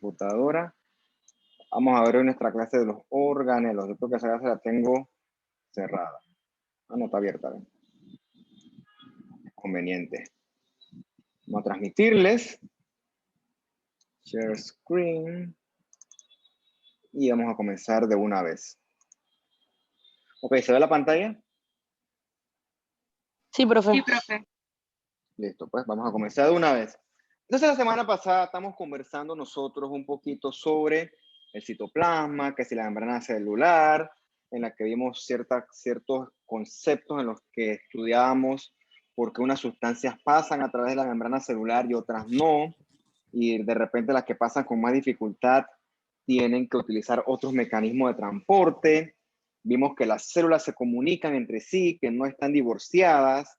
computadora. Vamos a ver hoy nuestra clase de los organelos. Yo creo que esa clase la tengo cerrada. Ah, no, está abierta. ¿Ven? Conveniente. Vamos a transmitirles. Share screen. Y vamos a comenzar de una vez. Ok, ¿se ve la pantalla? Sí, profe. Sí, profe. Listo, pues vamos a comenzar de una vez. Entonces, la semana pasada estamos conversando nosotros un poquito sobre el citoplasma, que si la membrana celular, en la que vimos ciertos conceptos en los que estudiábamos por qué unas sustancias pasan a través de la membrana celular y otras no, y de repente las que pasan con más dificultad tienen que utilizar otros mecanismos de transporte. Vimos que las células se comunican entre sí, que no están divorciadas,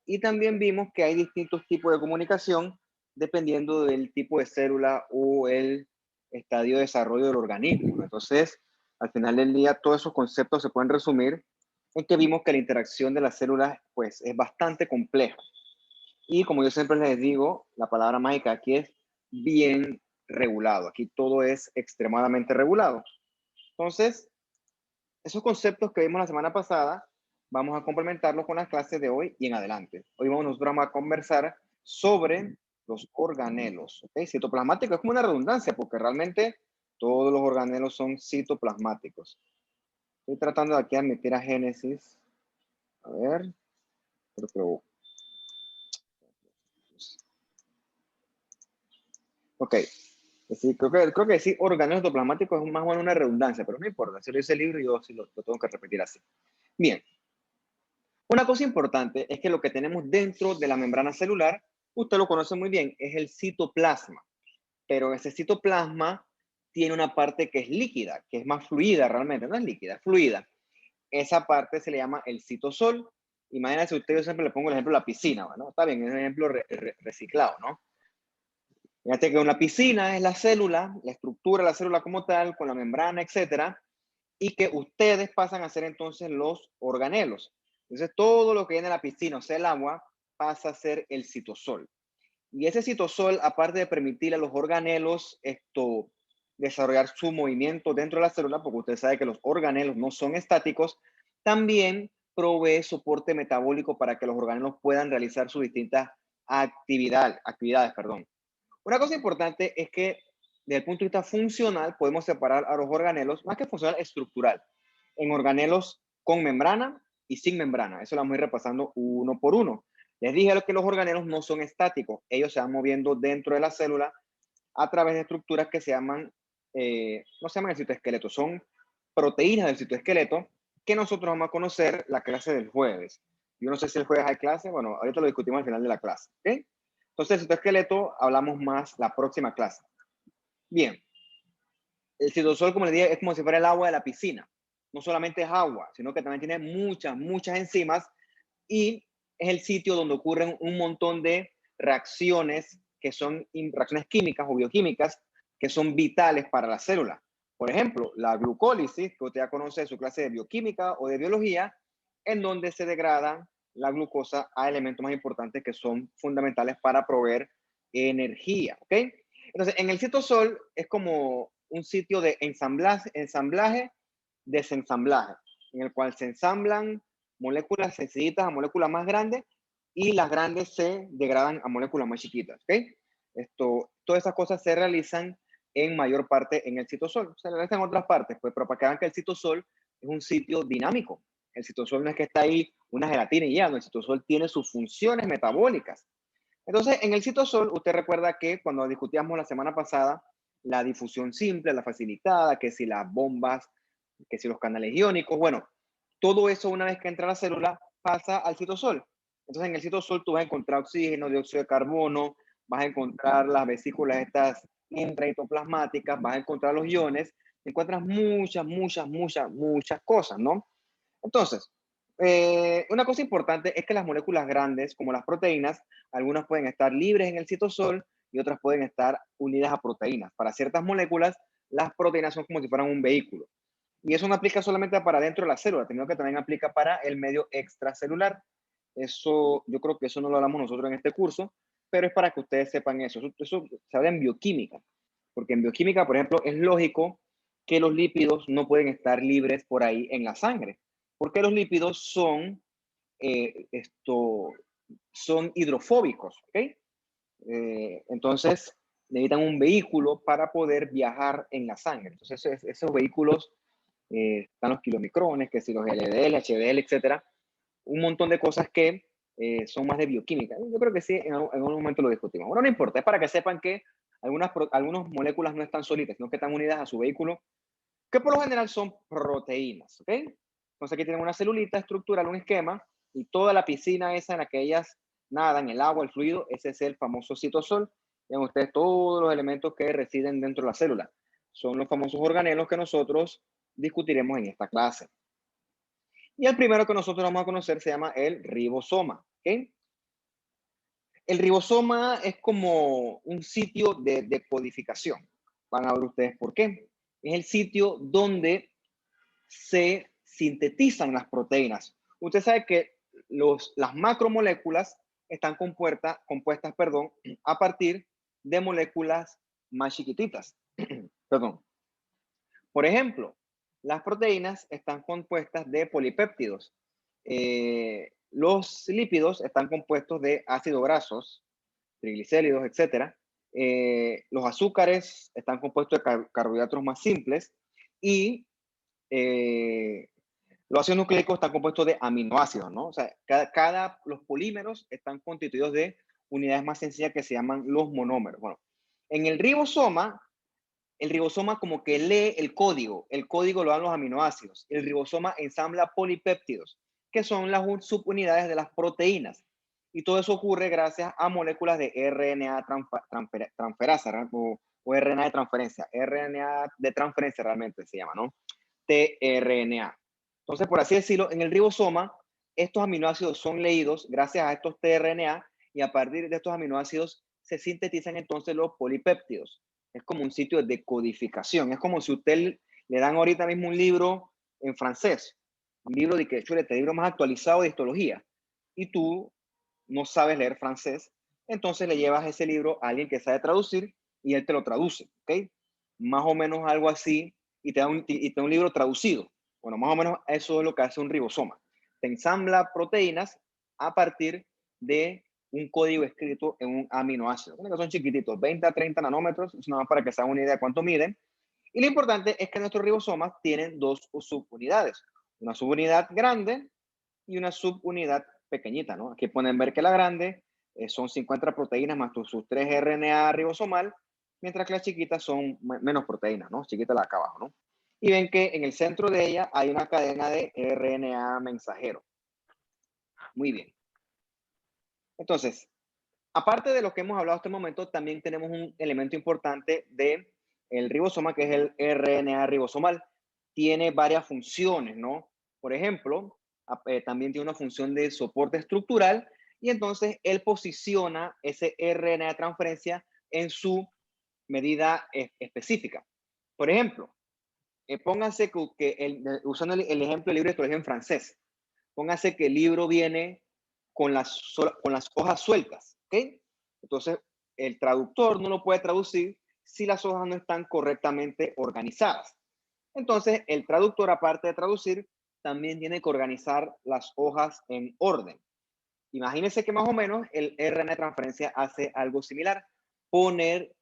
y también vimos que hay distintos tipos de comunicación dependiendo del tipo de célula o el estadio de desarrollo del organismo. Entonces, al final del día, todos esos conceptos se pueden resumir en que vimos que la interacción de las células pues, es bastante compleja. Y como yo siempre les digo, la palabra mágica aquí es bien regulado. Aquí todo es extremadamente regulado. Entonces, esos conceptos que vimos la semana pasada, vamos a complementarlos con las clases de hoy y en adelante. Hoy nosotros vamos a conversar sobre los organelos. ¿Okay? Citoplasmático es como una redundancia porque realmente todos los organelos son citoplasmáticos. Estoy tratando de aquí de meter a Génesis. A ver. Ok. Sí, creo que decir organelos citoplasmáticos es más o menos una redundancia, pero no importa. Si lo dice el libro, yo sí lo tengo que repetir así. Bien. Una cosa importante es que lo que tenemos dentro de la membrana celular, usted lo conoce muy bien, es el citoplasma. Pero ese citoplasma tiene una parte que es líquida, que es más fluida realmente, no es líquida, es fluida. Esa parte se le llama el citosol. Imagínense usted, yo siempre le pongo el ejemplo de la piscina, ¿no? Está bien, es un ejemplo reciclado, ¿no? Fíjate que una piscina es la célula, la estructura de la célula como tal, con la membrana, etcétera, y que ustedes pasan a ser entonces los organelos. Entonces, todo lo que viene de la piscina, o sea, el agua, pasa a ser el citosol. Y ese citosol, aparte de permitir a los organelos desarrollar su movimiento dentro de la célula, porque usted sabe que los organelos no son estáticos, también provee soporte metabólico para que los organelos puedan realizar sus distintas actividades. Una cosa importante es que desde el punto de vista funcional podemos separar a los organelos, más que funcional, estructural, en organelos con membrana y sin membrana. Eso lo vamos a ir repasando uno por uno. Les dije que los organelos no son estáticos, ellos se van moviendo dentro de la célula a través de estructuras que se llaman, no se llaman el citoesqueleto, son proteínas del citoesqueleto que nosotros vamos a conocer la clase del jueves. Yo no sé si el jueves hay clase, bueno, ahorita lo discutimos al final de la clase, ¿ok? Entonces, el citoesqueleto hablamos más la próxima clase. Bien, el citosol, como les dije, es como si fuera el agua de la piscina. No solamente es agua, sino que también tiene muchas enzimas y es el sitio donde ocurren un montón de reacciones que son reacciones químicas o bioquímicas que son vitales para la célula. Por ejemplo, la glucólisis, que usted ya conoce de su clase de bioquímica o de biología, en donde se degrada la glucosa a elementos más importantes que son fundamentales para proveer energía. ¿Ok? Entonces, en el citosol es como un sitio de ensamblaje, desensamblaje, en el cual se ensamblan moléculas sencillitas a moléculas más grandes y las grandes se degradan a moléculas más chiquitas. ¿Okay? Todas esas cosas se realizan en mayor parte en el citosol. Se realizan en otras partes, pues, pero para que vean que el citosol es un sitio dinámico. El citosol no es que está ahí una gelatina y ya, no, el citosol tiene sus funciones metabólicas. Entonces, en el citosol, usted recuerda que cuando discutíamos la semana pasada la difusión simple, la facilitada, que si las bombas, que si los canales iónicos, bueno, todo eso una vez que entra a la célula pasa al citosol. Entonces, en el citosol tú vas a encontrar oxígeno, dióxido de carbono, vas a encontrar las vesículas estas intraitoplasmáticas, vas a encontrar los iones, encuentras muchas cosas, ¿no? Entonces, una cosa importante es que las moléculas grandes, como las proteínas, algunas pueden estar libres en el citosol y otras pueden estar unidas a proteínas. Para ciertas moléculas, las proteínas son como si fueran un vehículo. Y eso no aplica solamente para dentro de la célula, sino que también aplica para el medio extracelular. Eso, yo creo que eso no lo hablamos nosotros en este curso, pero es para que ustedes sepan eso. Eso se habla en bioquímica. Porque en bioquímica, por ejemplo, es lógico que los lípidos no pueden estar libres por ahí en la sangre, porque los lípidos son, son hidrofóbicos, ¿ok? Entonces, necesitan un vehículo para poder viajar en la sangre. Entonces, esos vehículos, están los kilomicrones, que si los LDL, HDL, etcétera, un montón de cosas que son más de bioquímica. Yo creo que sí, en algún momento lo discutimos. Bueno, no importa, es para que sepan que algunas moléculas no están solitas, sino que están unidas a su vehículo, que por lo general son proteínas, ¿ok? Entonces aquí tienen una celulita estructural, un esquema, y toda la piscina esa en la que ellas nadan, el agua, el fluido, ese es el famoso citosol. Vean ustedes todos los elementos que residen dentro de la célula. Son los famosos organelos que nosotros discutiremos en esta clase. Y el primero que nosotros vamos a conocer se llama el ribosoma, ¿ok? El ribosoma es como un sitio de codificación. Van a ver ustedes por qué. Es el sitio donde se sintetizan las proteínas. Usted sabe que las macromoléculas están compuestas, a partir de moléculas más chiquititas. Perdón. Por ejemplo, las proteínas están compuestas de polipéptidos. Los lípidos están compuestos de ácidos grasos, triglicéridos, etcétera. Los azúcares están compuestos de carbohidratos más simples y los ácidos nucleicos están compuestos de aminoácidos, ¿no? O sea, los polímeros están constituidos de unidades más sencillas que se llaman los monómeros. Bueno, en el ribosoma como que lee el código lo dan los aminoácidos. El ribosoma ensambla polipéptidos, que son las subunidades de las proteínas. Y todo eso ocurre gracias a moléculas de RNA transferasa o RNA de transferencia. RNA de transferencia realmente se llama, ¿no? tRNA. Entonces, por así decirlo, en el ribosoma, estos aminoácidos son leídos gracias a estos tRNA y a partir de estos aminoácidos se sintetizan entonces los polipéptidos. Es como un sitio de codificación. Es como si usted le dan ahorita mismo un libro en francés, un libro de que chulete, el libro más actualizado de histología, y tú no sabes leer francés, entonces le llevas ese libro a alguien que sabe traducir y él te lo traduce, ¿ok? Más o menos algo así, y te da un libro traducido. Bueno, más o menos eso es lo que hace un ribosoma. Te ensambla proteínas a partir de un código escrito en un aminoácido. Que son chiquititos, 20 a 30 nanómetros, es nada más para que se hagan una idea de cuánto miden. Y lo importante es que nuestros ribosomas tienen dos subunidades. Una subunidad grande y una subunidad pequeñita, ¿no? Aquí pueden ver que la grande son 50 proteínas más sus 3 RNA ribosomal, mientras que las chiquitas son menos proteínas, ¿no? Chiquita la de acá abajo, ¿no? Y ven que en el centro de ella hay una cadena de RNA mensajero. Muy bien. Entonces, aparte de lo que hemos hablado hasta el momento, también tenemos un elemento importante de el ribosoma, que es el RNA ribosomal. Tiene varias funciones, ¿no? Por ejemplo, también tiene una función de soporte estructural y entonces él posiciona ese RNA de transferencia en su medida específica. Por ejemplo, pónganse usando el ejemplo del libro de histología en francés, pónganse que el libro viene con las hojas sueltas, ¿ok? Entonces, el traductor no lo puede traducir si las hojas no están correctamente organizadas. Entonces, el traductor, aparte de traducir, también tiene que organizar las hojas en orden. Imagínense que más o menos el RNA de transferencia hace algo similar. El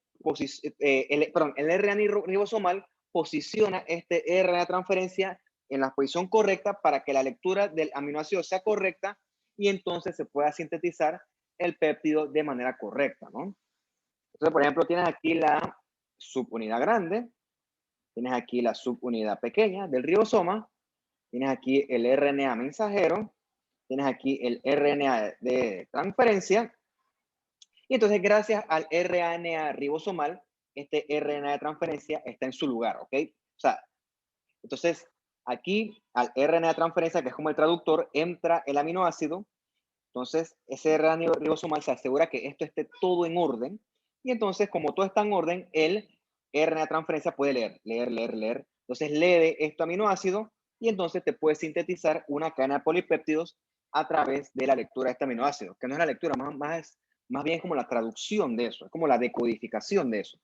RNA ribosomal posiciona este RNA de transferencia en la posición correcta para que la lectura del aminoácido sea correcta y entonces se pueda sintetizar el péptido de manera correcta, ¿no? Entonces, por ejemplo, tienes aquí la subunidad grande, tienes aquí la subunidad pequeña del ribosoma, tienes aquí el RNA mensajero, tienes aquí el RNA de transferencia, y entonces gracias al RNA ribosomal, este RNA de transferencia está en su lugar, ¿ok? O sea, entonces aquí al RNA de transferencia, que es como el traductor, entra el aminoácido, entonces ese RNA ribosomal se asegura que esto esté todo en orden, y entonces como todo está en orden, el RNA de transferencia puede leer. Entonces lee este aminoácido y entonces te puede sintetizar una cadena de polipéptidos a través de la lectura de este aminoácido, que no es la lectura, más bien es como la traducción de eso, es como la decodificación de eso.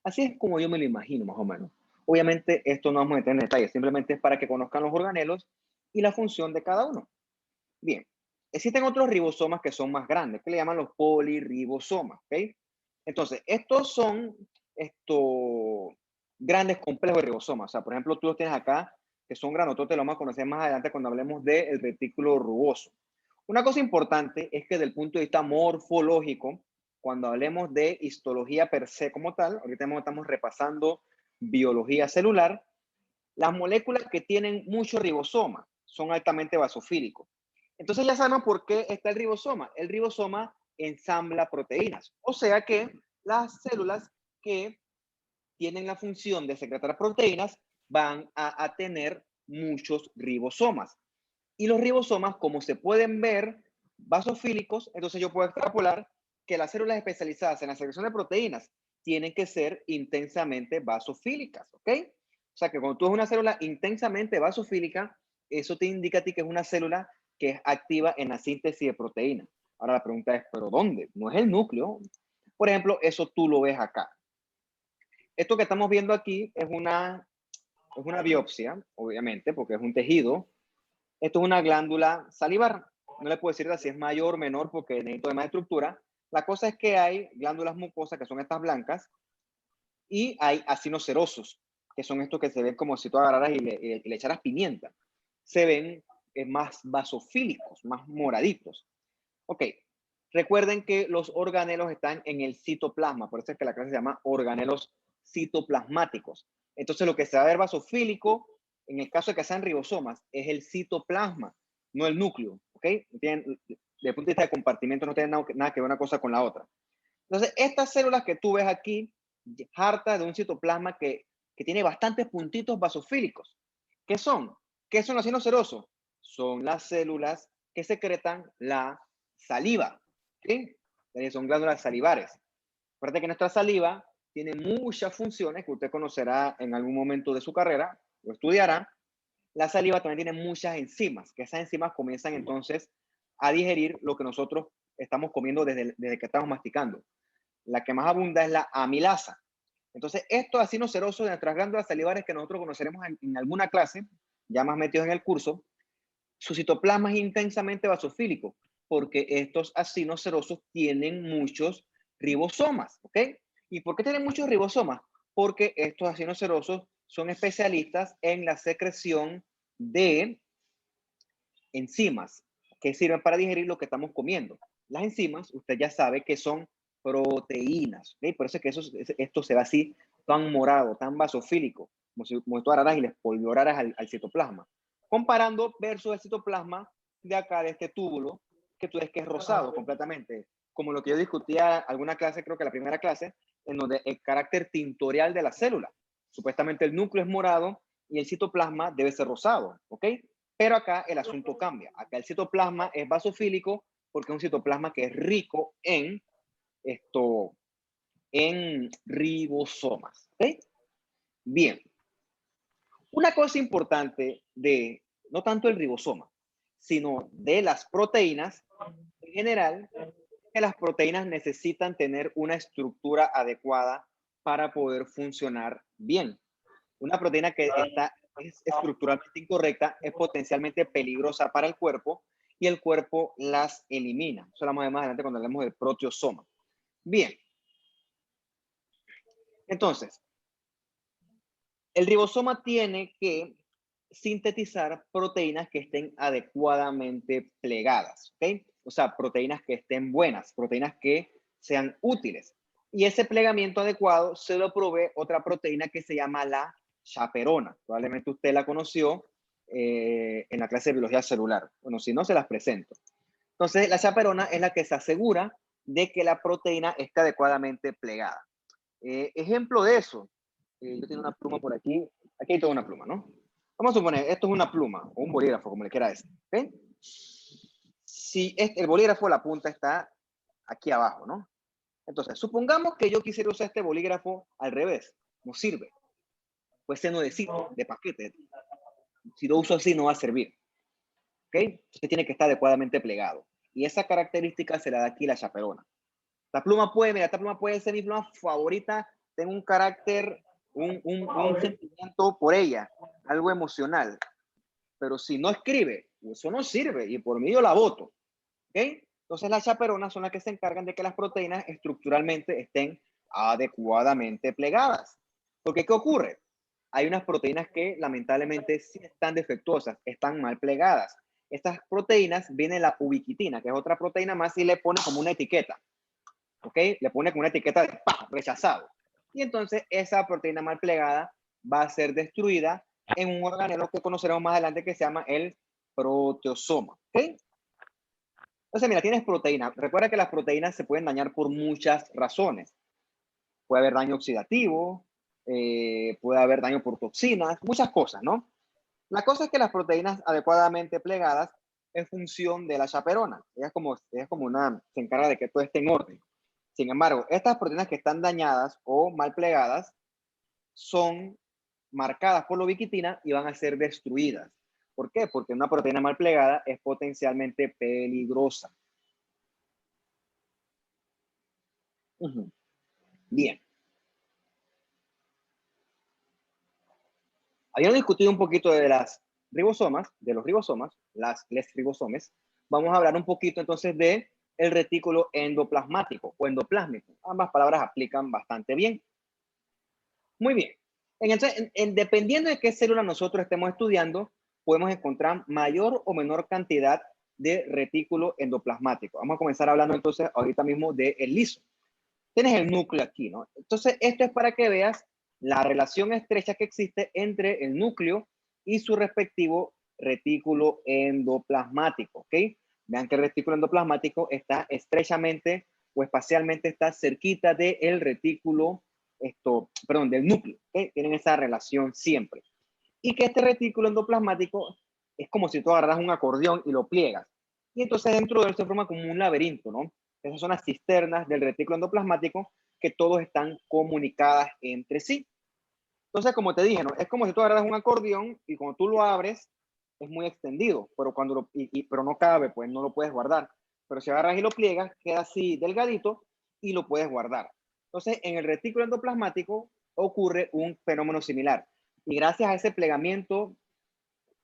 Así es como yo me lo imagino, más o menos. Obviamente, esto no vamos a entrar en detalle, simplemente es para que conozcan los organelos y la función de cada uno. Bien, existen otros ribosomas que son más grandes, que le llaman los polirribosomas, ¿ok? Entonces, estos son estos grandes complejos de ribosomas. O sea, por ejemplo, tú los tienes acá, que son granototes, lo vamos a conocer más adelante cuando hablemos del retículo rugoso. Una cosa importante es que desde el punto de vista morfológico, cuando hablemos de histología per se como tal, ahorita estamos repasando biología celular, las moléculas que tienen mucho ribosoma son altamente basofílicos. Entonces ya sabemos por qué está el ribosoma. El ribosoma ensambla proteínas. O sea que las células que tienen la función de secretar proteínas van a tener muchos ribosomas. Y los ribosomas, como se pueden ver basofílicos, entonces yo puedo extrapolar que las células especializadas en la secreción de proteínas tienen que ser intensamente basofílicas, ¿ok? O sea que cuando tú ves una célula intensamente basofílica, eso te indica a ti que es una célula que es activa en la síntesis de proteínas. Ahora la pregunta es, ¿pero dónde? No es el núcleo. Por ejemplo, eso tú lo ves acá. Esto que estamos viendo aquí es una biopsia, obviamente, porque es un tejido. Esto es una glándula salivar. No le puedo decir si es mayor o menor porque necesito de más estructura. La cosa es que hay glándulas mucosas, que son estas blancas, y hay acinos serosos, que son estos que se ven como si tú agarraras y le echaras pimienta. Se ven más basofílicos, más moraditos. Ok, recuerden que los organelos están en el citoplasma, por eso es que la clase se llama organelos citoplasmáticos. Entonces lo que se va a ver basofílico, en el caso de que sean ribosomas, es el citoplasma, no el núcleo, ¿ok? Desde el punto de vista de compartimento no tiene nada que ver una cosa con la otra. Entonces, estas células que tú ves aquí, hartas de un citoplasma que tiene bastantes puntitos basofílicos. ¿Qué son? ¿Qué son los acinos serosos? Son las células que secretan la saliva. ¿Sí? Son glándulas salivares. Acuérdate que nuestra saliva tiene muchas funciones que usted conocerá en algún momento de su carrera o estudiará. La saliva también tiene muchas enzimas, que esas enzimas comienzan entonces a digerir lo que nosotros estamos comiendo desde que estamos masticando. La que más abunda es la amilasa. Entonces, estos acinos serosos de nuestras glándulas salivares que nosotros conoceremos en alguna clase, ya más metidos en el curso, su citoplasma es intensamente basofílico, porque estos acinos serosos tienen muchos ribosomas, ¿ok? ¿Y por qué tienen muchos ribosomas? Porque estos acinos serosos son especialistas en la secreción de enzimas que sirven para digerir lo que estamos comiendo. Las enzimas, usted ya sabe que son proteínas, ¿ok? Por eso es que esto se ve así, tan morado, tan basofílico, como tú agarraras y les polvioraras al citoplasma. Comparando versus el citoplasma de acá, de este túbulo, que tú ves que es rosado completamente, como lo que yo discutía alguna clase, creo que la primera clase, en donde el carácter tintorial de la célula. Supuestamente el núcleo es morado y el citoplasma debe ser rosado, ¿ok? Pero acá el asunto cambia. Acá el citoplasma es basofílico porque es un citoplasma que es rico esto, en ribosomas. ¿Okay? Bien. Una cosa importante de no tanto el ribosoma, sino de las proteínas en general, que las proteínas necesitan tener una estructura adecuada para poder funcionar bien. Una proteína que es estructuralmente incorrecta es potencialmente peligrosa para el cuerpo y el cuerpo las elimina. Eso lo vamos a ver más adelante cuando hablemos del proteosoma. Bien, entonces, el ribosoma tiene que sintetizar proteínas que estén adecuadamente plegadas, ¿ok? O sea, proteínas que estén buenas, proteínas que sean útiles. Y ese plegamiento adecuado se lo provee otra proteína que se llama la chaperona. Probablemente usted la conoció en la clase de biología celular. Bueno, si no, se las presento. Entonces, la chaperona es la que se asegura de que la proteína esté adecuadamente plegada. Ejemplo de eso, yo tengo una pluma por aquí. Aquí hay toda una pluma, ¿no? Vamos a suponer, esto es una pluma o un bolígrafo, como le quiera decir. ¿Okay? Si el bolígrafo, la punta está aquí abajo, ¿no? Entonces, supongamos que yo quisiera usar este bolígrafo al revés. No sirve. Pues nuevecito, de paquete. Si lo uso así, no va a servir. ¿Ok? Entonces tiene que estar adecuadamente plegado. Y esa característica se la da aquí la chaperona. Esta pluma puede ser mi pluma favorita tengo un carácter, un sentimiento por ella, algo emocional. Pero si no escribe, eso no sirve y por mí yo la voto. ¿Ok? Entonces las chaperonas son las que se encargan de que las proteínas estructuralmente estén adecuadamente plegadas. Porque ¿qué ocurre? Hay unas proteínas que lamentablemente sí están defectuosas, están mal plegadas. Estas proteínas viene la ubiquitina, que es otra proteína más, y le pone como una etiqueta. ¿Ok? Le pone como una etiqueta de ¡pah! Rechazado. Y entonces esa proteína mal plegada va a ser destruida en un organelo que conoceremos más adelante que se llama el proteosoma. ¿Ok? Entonces, mira, tienes proteína. Recuerda que las proteínas se pueden dañar por muchas razones. Puede haber daño oxidativo, puede haber daño por toxinas, muchas cosas, ¿no? La cosa es que las proteínas adecuadamente plegadas es función de la chaperona. Ella es como una, se encarga de que todo esté en orden. Sin embargo, estas proteínas que están dañadas o mal plegadas son marcadas por la ubiquitina y van a ser destruidas. ¿Por qué? Porque una proteína mal plegada es potencialmente peligrosa. Bien. Habíamos discutido un poquito de las ribosomas, de los ribosomas, les ribosomes. Vamos a hablar un poquito entonces de el retículo endoplasmático o endoplásmico. Ambas palabras aplican bastante bien. Muy bien. Entonces, dependiendo de qué célula nosotros estemos estudiando, podemos encontrar mayor o menor cantidad de retículo endoplasmático. Vamos a comenzar hablando entonces ahorita mismo del liso. Tienes el núcleo aquí, ¿no? Entonces, esto es para que veas la relación estrecha que existe entre el núcleo y su respectivo retículo endoplasmático, ¿ok? Vean que el retículo endoplasmático está estrechamente o espacialmente está cerquita del retículo, del núcleo, ¿ok? Tienen esa relación siempre. Y que este retículo endoplasmático es como si tú agarras un acordeón y lo pliegas. Y entonces dentro de él se forma como un laberinto, ¿no? Esas son las cisternas del retículo endoplasmático que todos están comunicadas entre sí. Entonces, como te dije, ¿no? Es como si tú agarras un acordeón y cuando tú lo abres es muy extendido, pero pero no cabe, pues no lo puedes guardar. Pero si agarras y lo pliegas, queda así delgadito y lo puedes guardar. Entonces, en el retículo endoplasmático ocurre un fenómeno similar. Y gracias a ese plegamiento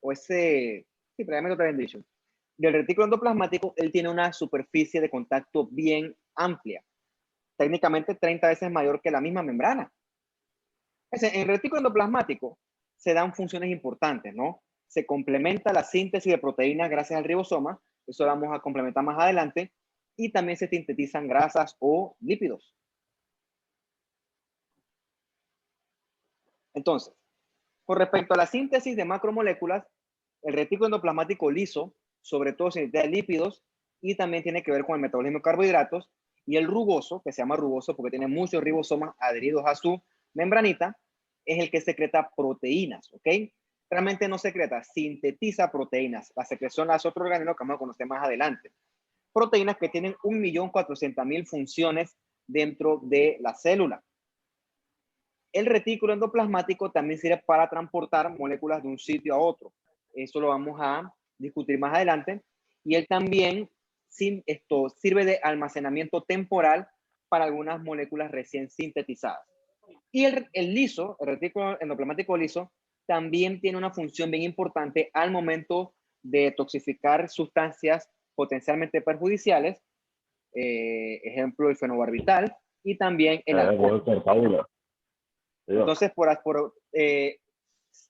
o sí, plegamiento también dicho, del retículo endoplasmático, él tiene una superficie de contacto bien amplia, técnicamente 30 veces mayor que la misma membrana. En el retículo endoplasmático se dan funciones importantes, ¿no? Se complementa la síntesis de proteínas gracias al ribosoma, eso lo vamos a complementar más adelante, y también se sintetizan grasas o lípidos. Entonces, con respecto a la síntesis de macromoléculas, el retículo endoplasmático liso, sobre todo sintetiza lípidos y también tiene que ver con el metabolismo de carbohidratos, y el rugoso, que se llama rugoso porque tiene muchos ribosomas adheridos a su membranita, es el que secreta proteínas, ¿ok? Realmente no secreta, sintetiza proteínas. La secreción la hace otro organelo que vamos a conocer más adelante. Proteínas que tienen 1.400.000 funciones dentro de la célula. El retículo endoplasmático también sirve para transportar moléculas de un sitio a otro. Eso lo vamos a discutir más adelante. Y él también sirve de almacenamiento temporal para algunas moléculas recién sintetizadas. Y el liso, el retículo endoplasmático liso, también tiene una función bien importante al momento de toxificar sustancias potencialmente perjudiciales, ejemplo el fenobarbital y también el alcohol. Entonces,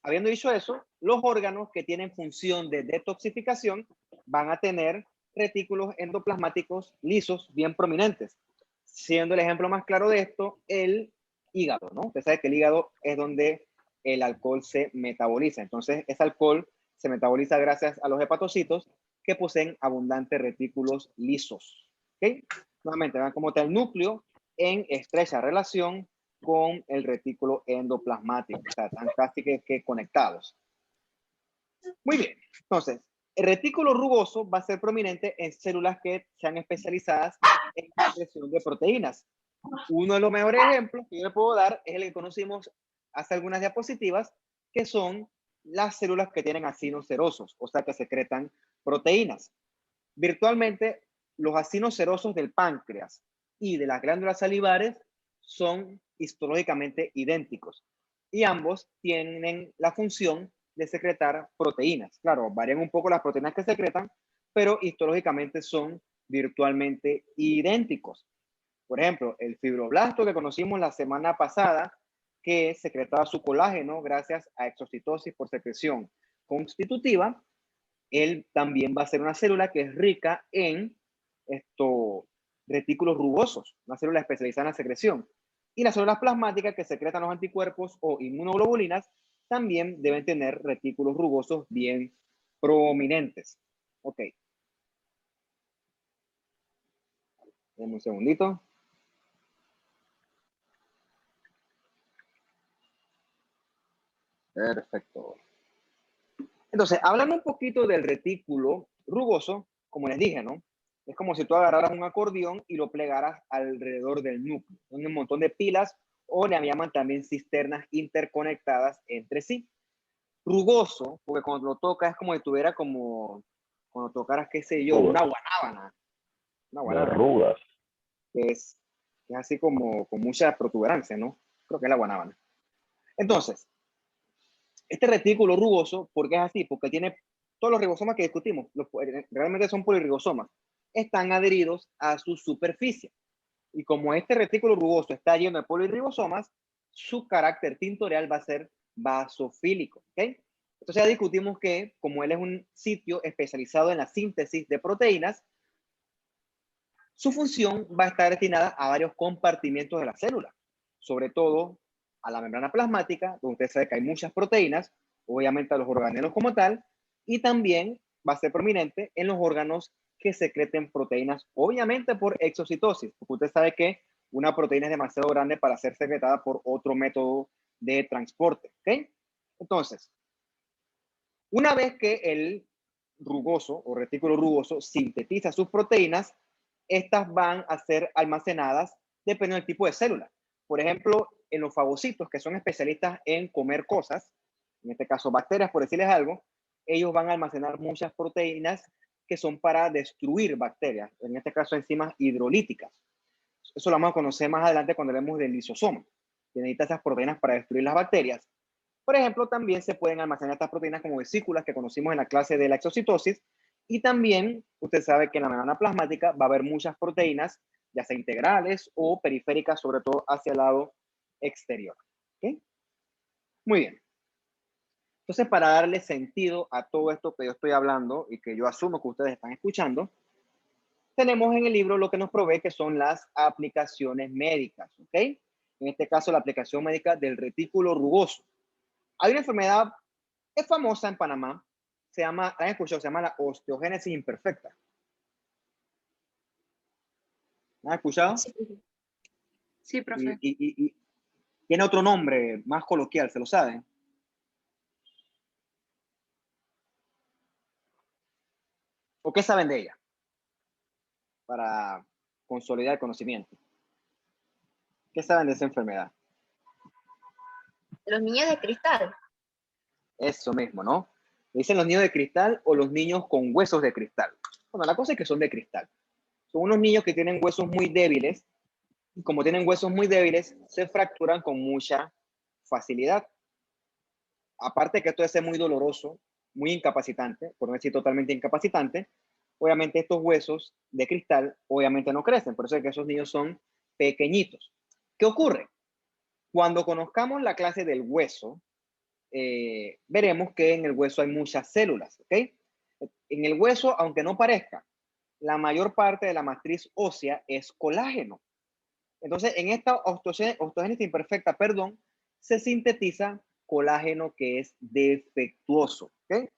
habiendo dicho eso, los órganos que tienen función de detoxificación van a tener retículos endoplasmáticos lisos bien prominentes. Siendo el ejemplo más claro de esto, el hígado, ¿no? Usted sabe que el hígado es donde el alcohol se metaboliza. Entonces, ese alcohol se metaboliza gracias a los hepatocitos que poseen abundantes retículos lisos. ¿Ok? Nuevamente, vean cómo está el núcleo en estrecha relación con el retículo endoplasmático. O sea, están casi que conectados. Muy bien. Entonces, el retículo rugoso va a ser prominente en células que sean especializadas en la secreción de proteínas. Uno de los mejores ejemplos que yo le puedo dar es el que conocimos hace algunas diapositivas, que son las células que tienen acinos serosos, o sea, que secretan proteínas. Virtualmente, los acinos serosos del páncreas y de las glándulas salivares son histológicamente idénticos y ambos tienen la función de secretar proteínas. Claro, varían un poco las proteínas que secretan, pero histológicamente son virtualmente idénticos. Por ejemplo, el fibroblasto que conocimos la semana pasada, que secretaba su colágeno gracias a exocitosis por secreción constitutiva, él también va a ser una célula que es rica en retículos rugosos, una célula especializada en la secreción. Y las células plasmáticas que secretan los anticuerpos o inmunoglobulinas también deben tener retículos rugosos bien prominentes. Ok. Denme un segundito. Perfecto. Entonces, hablando un poquito del retículo rugoso, como les dije, ¿no? Es como si tú agarraras un acordeón y lo plegaras alrededor del núcleo. Son un montón de pilas o le llaman también cisternas interconectadas entre sí. Rugoso, porque cuando lo tocas es como si tuviera como, cuando tocaras, qué sé yo, una guanábana. Una guanábana. Verrugas. Que es así como con mucha protuberancia, ¿no? Creo que es la guanábana. Entonces, este retículo rugoso, ¿por qué es así? Porque tiene todos los ribosomas que discutimos, realmente son poliribosomas, están adheridos a su superficie. Y como este retículo rugoso está lleno de poliribosomas, su carácter tintorial va a ser basofílico. ¿Okay? Entonces ya discutimos que como él es un sitio especializado en la síntesis de proteínas, su función va a estar destinada a varios compartimientos de la célula, sobre todo a la membrana plasmática, donde usted sabe que hay muchas proteínas, obviamente a los organelos como tal, y también va a ser prominente en los órganos que secreten proteínas, obviamente por exocitosis, porque usted sabe que una proteína es demasiado grande para ser secretada por otro método de transporte. ¿Okay? Entonces, una vez que el rugoso o retículo rugoso sintetiza sus proteínas, estas van a ser almacenadas dependiendo del tipo de célula. Por ejemplo, en los fagocitos, que son especialistas en comer cosas, en este caso bacterias, por decirles algo, ellos van a almacenar muchas proteínas que son para destruir bacterias, en este caso enzimas hidrolíticas. Eso lo vamos a conocer más adelante cuando hablemos del lisosoma, que necesita esas proteínas para destruir las bacterias. Por ejemplo, también se pueden almacenar estas proteínas como vesículas que conocimos en la clase de la exocitosis. Y también usted sabe que en la membrana plasmática va a haber muchas proteínas, ya sea integrales o periféricas, sobre todo hacia el lado exterior. ¿Okay? Muy bien. Entonces, para darle sentido a todo esto que yo estoy hablando y que yo asumo que ustedes están escuchando, tenemos en el libro lo que nos provee que son las aplicaciones médicas. ¿Ok? En este caso, la aplicación médica del retículo rugoso. Hay una enfermedad que es famosa en Panamá, se llama, ¿la han escuchado? Se llama la osteogénesis imperfecta. ¿La han escuchado? Sí, sí, profe. Y tiene otro nombre más coloquial, ¿se lo saben? ¿O qué saben de ella? Para consolidar el conocimiento. ¿Qué saben de esa enfermedad? Los niños de cristal. Eso mismo, ¿no? Dicen los niños de cristal o los niños con huesos de cristal. Bueno, la cosa es que son de cristal. Son unos niños que tienen huesos muy débiles y como tienen huesos muy débiles, se fracturan con mucha facilidad. Aparte que esto debe ser muy doloroso, muy incapacitante, por no decir totalmente incapacitante, obviamente estos huesos de cristal obviamente no crecen, por eso es que esos niños son pequeñitos. ¿Qué ocurre? Cuando conozcamos la clase del hueso, veremos que en el hueso hay muchas células, ¿ok? En el hueso, aunque no parezca, la mayor parte de la matriz ósea es colágeno. Entonces, en esta osteogénesis imperfecta, perdón, se sintetiza colágeno que es defectuoso, ¿ok?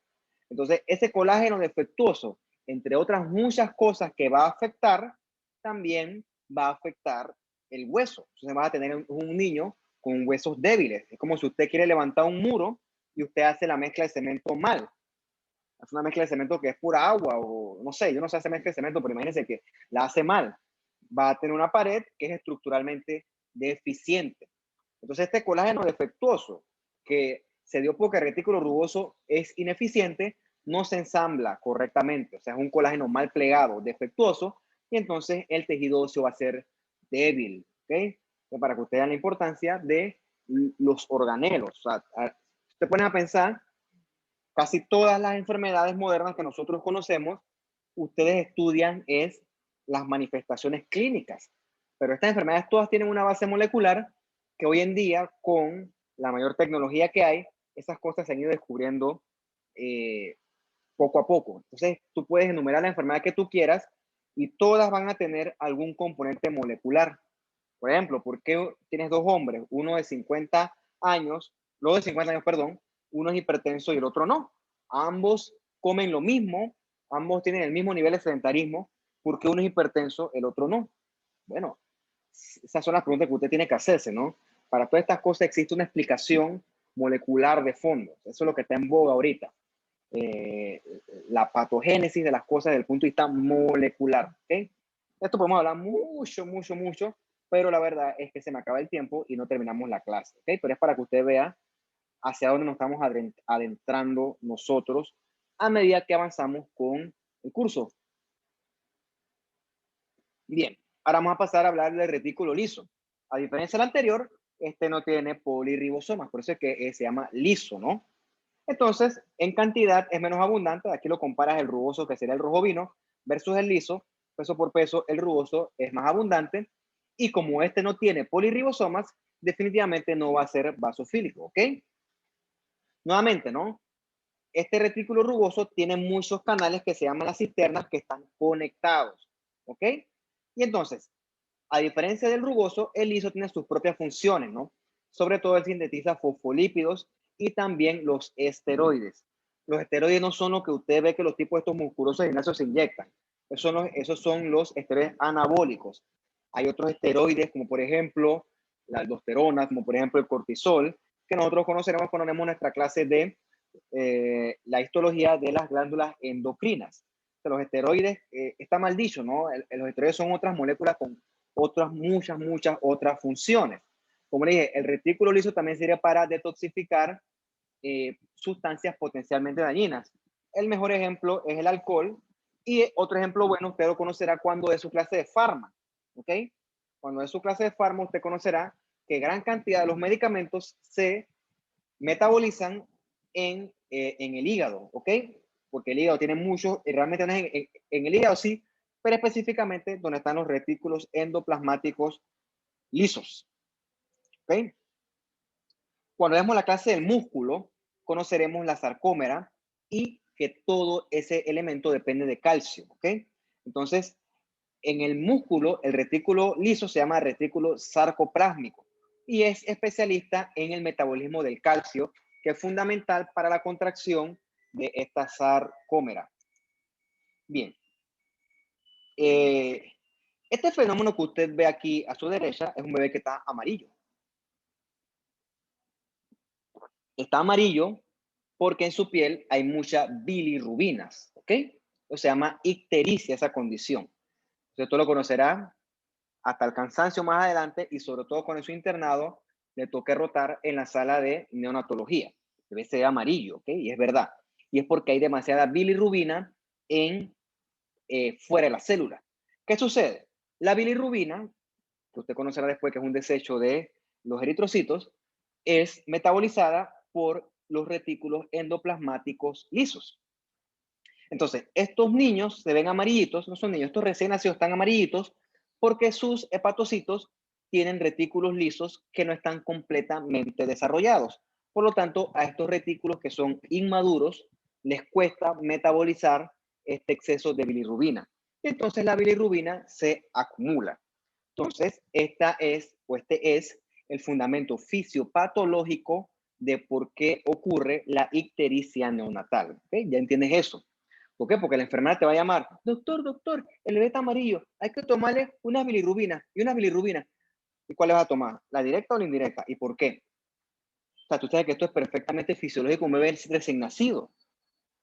Entonces, ese colágeno defectuoso, entre otras muchas cosas que va a afectar, también va a afectar el hueso. Entonces, va a tener un niño con huesos débiles. Es como si usted quiere levantar un muro y usted hace la mezcla de cemento mal. Hace una mezcla de cemento que es pura agua o no sé, yo no sé hacer mezcla de cemento, pero imagínense que la hace mal. Va a tener una pared que es estructuralmente deficiente. Entonces, este colágeno defectuoso que se dio porque el retículo rugoso es ineficiente, no se ensambla correctamente. O sea, es un colágeno mal plegado, defectuoso, y entonces el tejido óseo va a ser débil. ¿Okay? para que ustedes vean la importancia de los organelos. O sea, te ponen a pensar, casi todas las enfermedades modernas que nosotros conocemos, ustedes estudian es las manifestaciones clínicas. Pero estas enfermedades todas tienen una base molecular que hoy en día, con la mayor tecnología que hay, esas cosas se han ido descubriendo poco a poco. Entonces, tú puedes enumerar la enfermedad que tú quieras y todas van a tener algún componente molecular. Por ejemplo, ¿por qué tienes dos hombres? Uno de 50 años, luego de 50 años, perdón, uno es hipertenso y el otro no. Ambos comen lo mismo, ambos tienen el mismo nivel de sedentarismo, ¿por qué uno es hipertenso, el otro no? Bueno, esas son las preguntas que usted tiene que hacerse, ¿no? Para todas estas cosas existe una explicación molecular de fondo. Eso es lo que está en boga ahorita. La patogénesis de las cosas desde el punto de vista molecular. ¿Okay? Esto podemos hablar mucho, mucho, mucho, pero la verdad es que se me acaba el tiempo y no terminamos la clase. ¿Okay? Pero es para que usted vea hacia dónde nos estamos adentrando nosotros a medida que avanzamos con el curso. Bien, ahora vamos a pasar a hablar del retículo liso. A diferencia del anterior, este no tiene polirribosomas, por eso es que se llama liso, ¿no? Entonces, en cantidad es menos abundante. Aquí lo comparas el rugoso, que sería el rojo vino, versus el liso. Peso por peso, el rugoso es más abundante. Y como este no tiene polirribosomas, definitivamente no va a ser basofílico, ¿ok? Nuevamente, ¿no? Este retículo rugoso tiene muchos canales que se llaman las cisternas que están conectados, ¿ok? Y entonces, a diferencia del rugoso, el liso tiene sus propias funciones, ¿no? Sobre todo él sintetiza fosfolípidos y también los esteroides. Los esteroides no son lo que usted ve que los tipos de estos musculosos gimnasios se inyectan. Esos son los esteroides anabólicos. Hay otros esteroides, como por ejemplo la aldosterona, como por ejemplo el cortisol, que nosotros conoceremos cuando tenemos nuestra clase de la histología de las glándulas endocrinas. Los esteroides, está mal dicho, ¿no? Los esteroides son otras moléculas con otras muchas otras funciones. Como le dije, el retículo liso también sirve para detoxificar sustancias potencialmente dañinas. El mejor ejemplo es el alcohol y otro ejemplo bueno, usted lo conocerá cuando es su clase de farma, ¿ok? Cuando es su clase de farma, usted conocerá que gran cantidad de los medicamentos se metabolizan en el hígado, ¿ok? Porque el hígado tiene muchos, realmente no es en el hígado sí, pero específicamente donde están los retículos endoplasmáticos lisos, ¿ok? Cuando vemos la clase del músculo, conoceremos la sarcómera y que todo ese elemento depende de calcio, ¿ok? Entonces, en el músculo, el retículo liso se llama retículo sarcoplásmico y es especialista en el metabolismo del calcio, que es fundamental para la contracción de esta sarcómera. Bien. Este fenómeno que usted ve aquí a su derecha es un bebé que está amarillo. Está amarillo porque en su piel hay muchas bilirrubinas, ¿ok? O se llama ictericia esa condición. Usted lo conocerá hasta el cansancio más adelante y sobre todo con su internado le toque rotar en la sala de neonatología. El bebé se ve amarillo, ¿ok? Y es verdad. Y es porque hay demasiada bilirrubina en fuera de la célula. ¿Qué sucede? La bilirrubina, que usted conocerá después que es un desecho de los eritrocitos, es metabolizada por los retículos endoplasmáticos lisos. Entonces, estos niños se ven amarillitos, no son niños, estos recién nacidos están amarillitos porque sus hepatocitos tienen retículos lisos que no están completamente desarrollados. Por lo tanto, a estos retículos que son inmaduros les cuesta metabolizar este exceso de bilirrubina. Y entonces la bilirrubina se acumula. Entonces, este es el fundamento fisiopatológico de por qué ocurre la ictericia neonatal. ¿Okay? ¿Ya entiendes eso? ¿Por qué? Porque la enfermera te va a llamar, doctor, doctor, el bebé está amarillo, hay que tomarle una bilirrubina y una bilirrubina. ¿Y cuál le vas a tomar? ¿La directa o la indirecta? ¿Y por qué? O sea, tú sabes que esto es perfectamente fisiológico, un bebé recién nacido.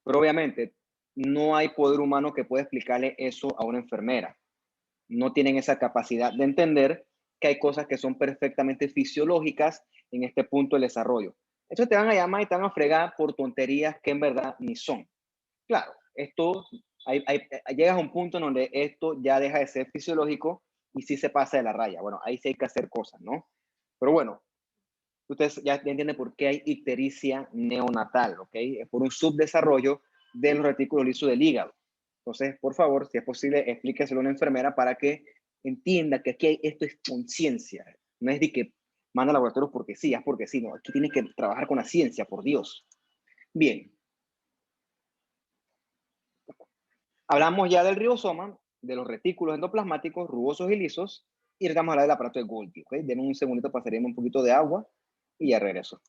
Pero obviamente no hay poder humano que pueda explicarle eso a una enfermera. No tienen esa capacidad de entender que hay cosas que son perfectamente fisiológicas en este punto del desarrollo. Entonces te van a llamar y te van a fregar por tonterías que en verdad ni son. Claro, esto llegas a un punto en donde esto ya deja de ser fisiológico y sí se pasa de la raya. Bueno, ahí sí hay que hacer cosas, ¿no? Pero bueno, ustedes ya entienden por qué hay ictericia neonatal, ¿ok? Es por un subdesarrollo de los retículos lisos del hígado. Entonces, por favor, si es posible, explíqueselo a una enfermera para que entienda que aquí esto es conciencia. No es de que manda laboratorios porque sí, es porque sí. No, aquí tienes que trabajar con la ciencia, por Dios. Bien. Hablamos ya del ribosoma, de los retículos endoplasmáticos, rugosos y lisos, y ahorita vamos a hablar del aparato de Golgi, ¿ok? Denme un segundito para servirme un poquito de agua y ya regreso.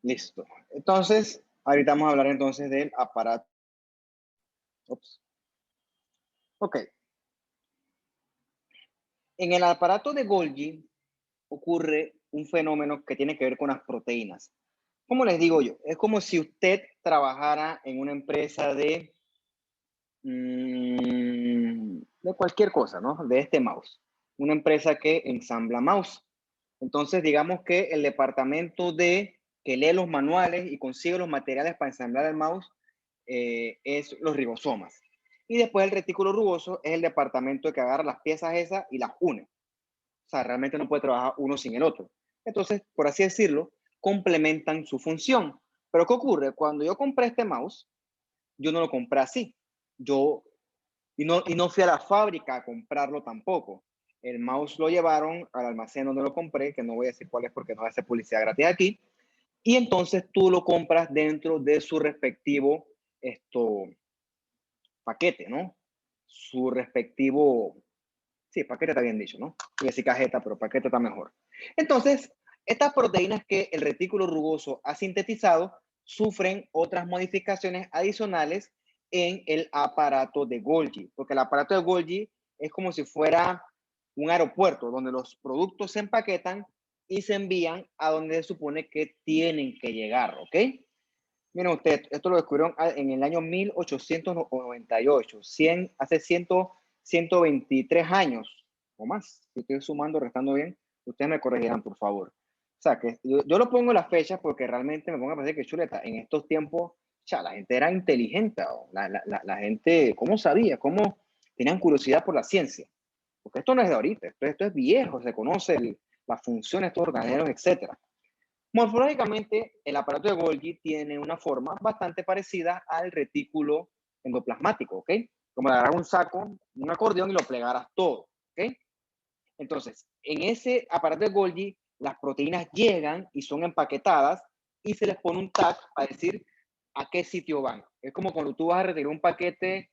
Listo. Entonces, ahorita vamos a hablar entonces del aparato. Ups. Ok. En el aparato de Golgi ocurre un fenómeno que tiene que ver con las proteínas. ¿Cómo les digo yo? Es como si usted trabajara en una empresa de cualquier cosa, ¿no? De este mouse. Una empresa que ensambla mouse. Entonces, digamos que el departamento que lee los manuales y consigue los materiales para ensamblar el mouse es los ribosomas. Y después el retículo rugoso es el departamento que agarra las piezas esas y las une. O sea, realmente no puede trabajar uno sin el otro. Entonces, por así decirlo, complementan su función. Pero ¿qué ocurre? Cuando yo compré este mouse, yo no lo compré así. Yo, y no fui a la fábrica a comprarlo tampoco. El mouse lo llevaron al almacén donde lo compré, que no voy a decir cuál es porque no va a hacer publicidad gratis aquí. Y entonces tú lo compras dentro de su respectivo paquete, ¿no? Su respectivo, sí, paquete está bien dicho, ¿no? Voy a decir cajeta, pero paquete está mejor. Entonces, Estas proteínas que el retículo rugoso ha sintetizado sufren otras modificaciones adicionales en el aparato de Golgi, porque el aparato de Golgi es como si fuera un aeropuerto donde los productos se empaquetan y se envían a donde se supone que tienen que llegar, ¿ok? Miren usted, esto lo descubrieron en el año 1898, hace 123 años o más. Si estoy sumando, restando bien, ustedes me corregirán, por favor. O sea, que yo lo pongo las fechas porque realmente me pongo a pensar que chuleta, en estos tiempos, ya, la gente era inteligente, la gente, ¿cómo sabía? ¿Cómo tenían curiosidad por la ciencia? Porque esto no es de ahorita, esto es viejo, se conoce las funciones, estos organelos, etcétera. Morfológicamente, el aparato de Golgi tiene una forma bastante parecida al retículo endoplasmático, ¿ok? Como de agarrar un saco, un acordeón y lo plegaras todo, ¿ok? Entonces, en ese aparato de Golgi, las proteínas llegan y son empaquetadas y se les pone un tag para decir a qué sitio van. Es como cuando tú vas a retirar un paquete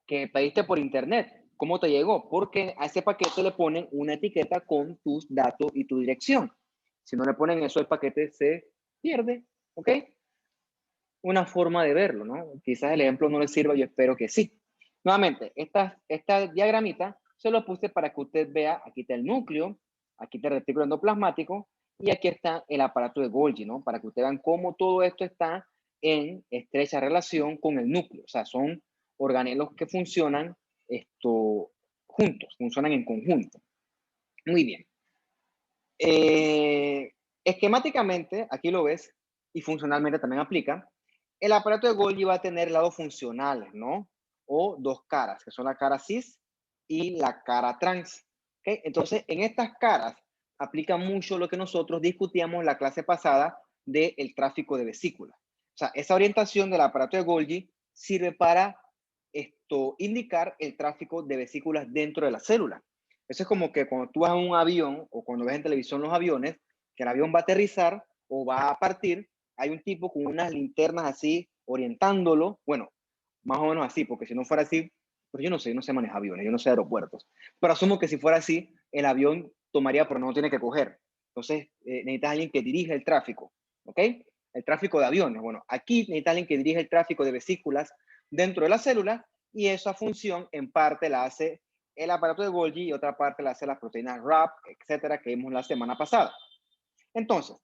que pediste por internet. ¿Cómo te llegó? Porque a ese paquete le ponen una etiqueta con tus datos y tu dirección. Si no le ponen eso, el paquete se pierde, ¿ok? Una forma de verlo, ¿no? Quizás el ejemplo no le sirva, yo espero que sí. Nuevamente, esta diagramita se lo puse para que usted vea, aquí está el núcleo, aquí está el retículo endoplasmático y aquí está el aparato de Golgi, ¿no? Para que ustedes vean cómo todo esto está en estrecha relación con el núcleo. O sea, son organelos que funcionan juntos, funcionan en conjunto. Muy bien. Esquemáticamente, aquí lo ves, y funcionalmente también aplica, el aparato de Golgi va a tener lados funcionales, ¿no? O dos caras, que son la cara cis y la cara trans. ¿Okay? Entonces, en estas caras aplica mucho lo que nosotros discutíamos la clase pasada del tráfico de vesículas. O sea, esa orientación del aparato de Golgi sirve para indicar el tráfico de vesículas dentro de la célula. Eso es como que cuando tú vas en un avión o cuando ves en televisión los aviones, que el avión va a aterrizar o va a partir, hay un tipo con unas linternas así orientándolo, bueno, más o menos así, porque si no fuera así, pues yo no sé manejar aviones, yo no sé aeropuertos, pero asumo que si fuera así, el avión tomaría, pero no tiene que coger. Entonces, necesitas alguien que dirija el tráfico, ¿ok? El tráfico de aviones. Bueno, aquí necesitas alguien que dirija el tráfico de vesículas dentro de la célula y esa función en parte la hace el aparato de Golgi y otra parte la hace las proteínas RAP, etcétera, que vimos la semana pasada. Entonces,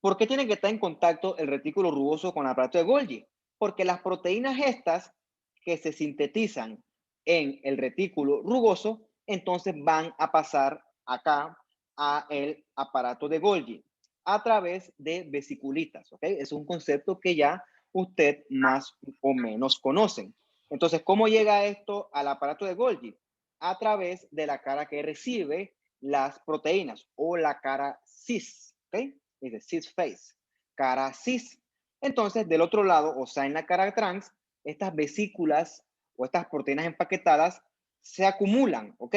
¿por qué tiene que estar en contacto el retículo rugoso con el aparato de Golgi? Porque las proteínas estas que se sintetizan en el retículo rugoso, entonces van a pasar acá a el aparato de Golgi a través de vesiculitas, ¿ok? Es un concepto que ya usted más o menos conocen. Entonces, ¿cómo llega esto al aparato de Golgi? A través de la cara que recibe las proteínas o la cara cis, ¿ok? Dice cis face, cara cis. Entonces, del otro lado, o sea, en la cara trans, estas vesículas o estas proteínas empaquetadas se acumulan, ¿ok?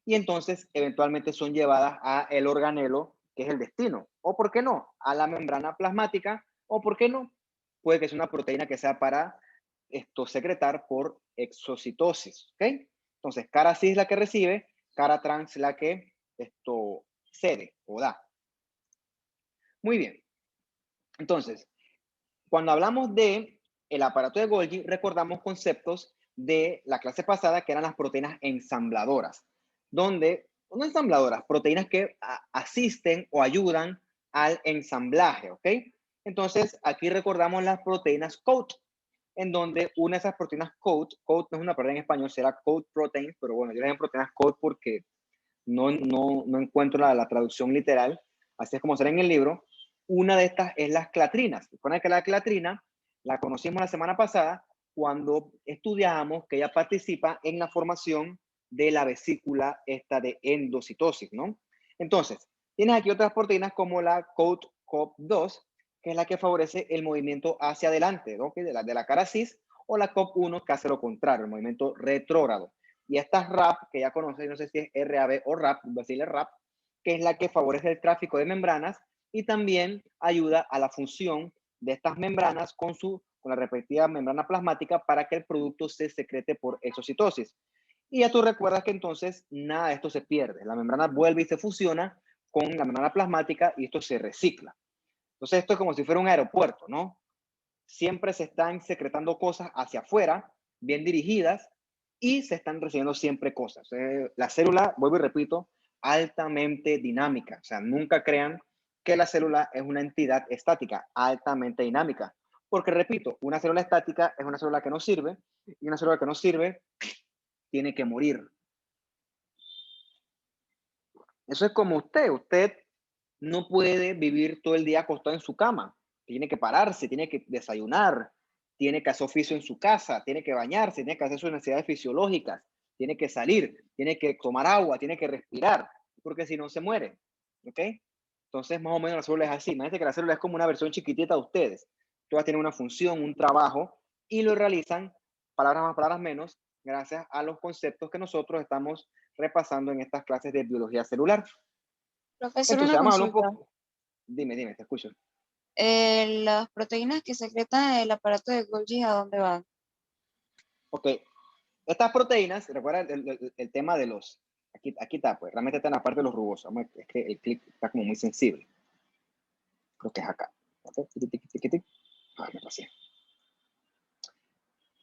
Y entonces, eventualmente son llevadas a el organelo, que es el destino. O, ¿por qué no? A la membrana plasmática, o, ¿por qué no? Puede que sea una proteína que sea para secretar por exocitosis, ¿ok? Entonces, cara cis la que recibe, cara trans la que cede o da. Muy bien. Entonces, cuando hablamos de el aparato de Golgi, recordamos conceptos de la clase pasada que eran las proteínas ensambladoras, donde, no ensambladoras, proteínas que asisten o ayudan al ensamblaje, ¿ok? Entonces, aquí recordamos las proteínas coat, en donde una de esas proteínas coat no es una palabra en español, será coat protein, pero bueno, yo le digo proteínas coat porque no encuentro la traducción literal, así es como será en el libro. Una de estas es las clatrinas. Recuerden que la clatrina la conocimos la semana pasada cuando estudiamos que ella participa en la formación de la vesícula esta de endocitosis, ¿no? Entonces, tienes aquí otras proteínas como la COP2, que es la que favorece el movimiento hacia adelante, ¿no? de la cara cis, o la COP1, que hace lo contrario, el movimiento retrógrado. Y esta RAP, que ya conocen, no sé si es RAB o RAP, voy a decirle RAP, que es la que favorece el tráfico de membranas y también ayuda a la función de estas membranas con la respectiva membrana plasmática para que el producto se secrete por exocitosis. Y ya tú recuerdas que entonces nada de esto se pierde. La membrana vuelve y se fusiona con la membrana plasmática y esto se recicla. Entonces esto es como si fuera un aeropuerto, ¿no? Siempre se están secretando cosas hacia afuera, bien dirigidas, y se están recibiendo siempre cosas. La célula, vuelvo y repito, altamente dinámica. O sea, nunca crean que la célula es una entidad estática, altamente dinámica. Porque, repito, una célula estática es una célula que no sirve, y una célula que no sirve tiene que morir. Eso es como usted no puede vivir todo el día acostado en su cama. Tiene que pararse, tiene que desayunar, tiene que hacer oficio en su casa, tiene que bañarse, tiene que hacer sus necesidades fisiológicas, tiene que salir, tiene que tomar agua, tiene que respirar, porque si no se muere. ¿Ok? Entonces, más o menos la célula es así. Imagínense que la célula es como una versión chiquitita de ustedes. Todas tienen una función, un trabajo, y lo realizan, palabras más, palabras menos, gracias a los conceptos que nosotros estamos repasando en estas clases de biología celular. Profesor, Entonces, una vamos a hablar un consulta. poco. Dime, te escucho. Las proteínas que secretan el aparato de Golgi, ¿a dónde van? Ok, estas proteínas, recuerda el tema de los, aquí está, pues realmente está en la parte de los rugosos. Es que el clip está como muy sensible. Creo que es acá. Me pasé.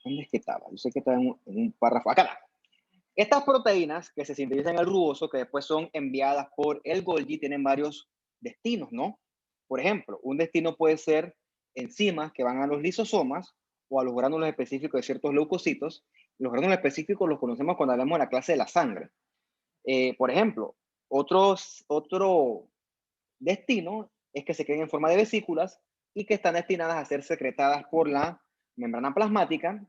¿Dónde es que estaba? Yo sé que está en un párrafo. Acá. Estas proteínas que se sintetizan en el rugoso, que después son enviadas por el Golgi, tienen varios destinos, ¿no? Por ejemplo, un destino puede ser enzimas que van a los lisosomas o a los gránulos específicos de ciertos leucocitos. Los gránulos específicos los conocemos cuando hablamos de la clase de la sangre. Por ejemplo, otro destino es que se queden en forma de vesículas y que están destinadas a ser secretadas por la membrana plasmática,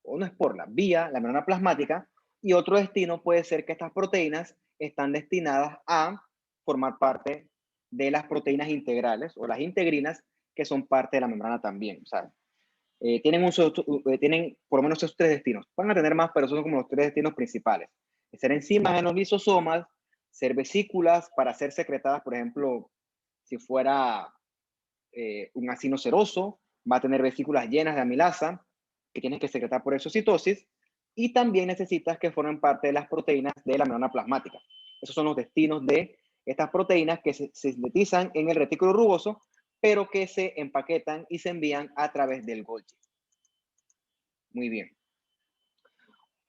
o no es por vía la membrana plasmática, y otro destino puede ser que estas proteínas están destinadas a formar parte de las proteínas integrales o las integrinas que son parte de la membrana también. O sea, tienen por lo menos esos tres destinos. Van a tener más, pero son como los tres destinos principales. Ser enzimas en los lisosomas, ser vesículas para ser secretadas, por ejemplo, si fuera un ácido seroso, va a tener vesículas llenas de amilasa que tienes que secretar por exocitosis, y también necesitas que formen parte de las proteínas de la membrana plasmática. Esos son los destinos de estas proteínas que se sintetizan en el retículo rugoso, pero que se empaquetan y se envían a través del Golgi. Muy bien.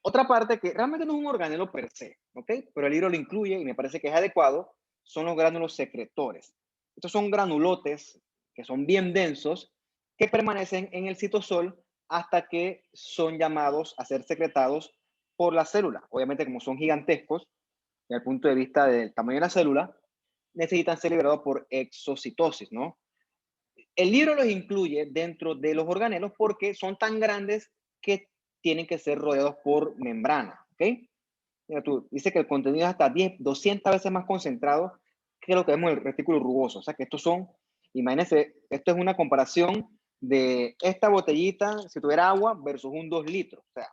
Otra parte que realmente no es un organelo per se, ¿ok? Pero el libro lo incluye y me parece que es adecuado, son los gránulos secretores. Estos son granulotes que son bien densos, que permanecen en el citosol hasta que son llamados a ser secretados por la célula. Obviamente, como son gigantescos, desde el punto de vista del tamaño de la célula, necesitan ser liberados por exocitosis, ¿no? El libro los incluye dentro de los organelos porque son tan grandes que tienen que ser rodeados por membrana, ¿ok? Mira tú, dice que el contenido es hasta 200 veces más concentrado que lo que vemos en el retículo rugoso. O sea que estos son, imagínense, esto es una comparación de esta botellita, si tuviera agua, versus un 2 litros. O sea,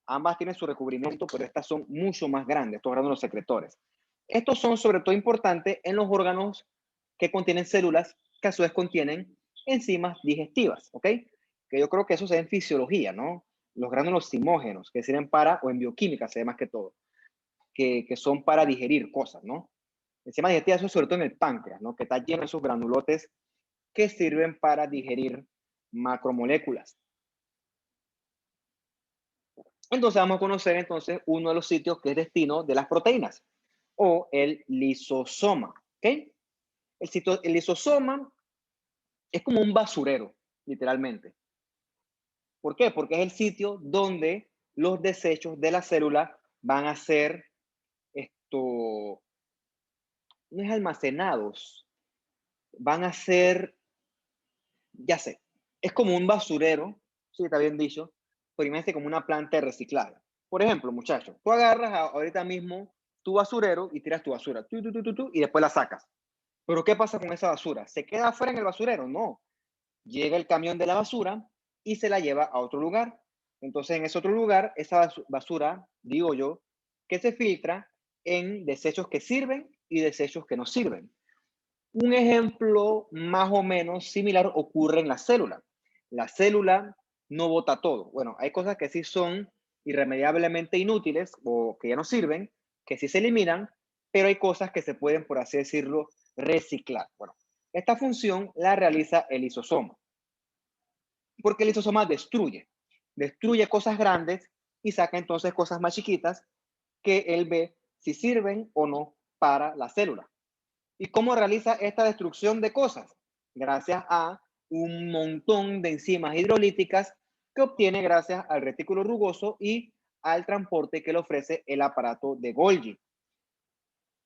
ambas tienen su recubrimiento, pero estas son mucho más grandes, estos gránulos secretores. Estos son sobre todo importantes en los órganos que contienen células que a su vez contienen enzimas digestivas, ¿ok? Que yo creo que eso se ve en fisiología, ¿no? Los gránulos simógenos, que sirven para, o en bioquímica se ve más que todo, que son para digerir cosas, ¿no? Enzimas digestivas, eso sobre todo en el páncreas, ¿no? Que está lleno de esos granulotes que sirven para digerir macromoléculas. Entonces vamos a conocer entonces uno de los sitios que es destino de las proteínas, o el lisosoma, ¿ok? El lisosoma es como un basurero, literalmente. ¿Por qué? Porque es el sitio donde los desechos de la célula van a ser no es almacenados, van a ser, ya sé, es como un basurero, sí, está bien dicho, pero imagínate como una planta de reciclaje. Por ejemplo, muchachos, tú agarras ahorita mismo tu basurero y tiras tu basura, y después la sacas. Pero ¿qué pasa con esa basura? ¿Se queda afuera en el basurero? No. Llega el camión de la basura y se la lleva a otro lugar. Entonces, en ese otro lugar, esa basura, digo yo, que se filtra en desechos que sirven y desechos que no sirven. Un ejemplo más o menos similar ocurre en la célula. La célula no bota todo. Bueno, hay cosas que sí son irremediablemente inútiles o que ya no sirven, que sí se eliminan, pero hay cosas que se pueden, por así decirlo, reciclar. Bueno, esta función la realiza el lisosoma, porque el lisosoma destruye cosas grandes y saca entonces cosas más chiquitas que él ve si sirven o no para la célula. ¿Y cómo realiza esta destrucción de cosas? Gracias a un montón de enzimas hidrolíticas que obtiene gracias al retículo rugoso y al transporte que le ofrece el aparato de Golgi.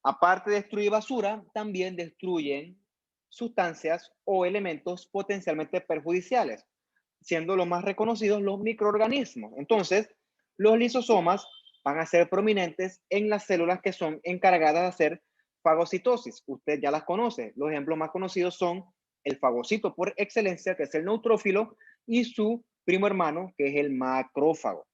Aparte de destruir basura, también destruyen sustancias o elementos potencialmente perjudiciales, siendo los más reconocidos los microorganismos. Entonces, los lisosomas van a ser prominentes en las células que son encargadas de hacer fagocitosis. Usted ya las conoce. Los ejemplos más conocidos son el fagocito por excelencia, que es el neutrófilo, y su primo hermano, que es el macrófago.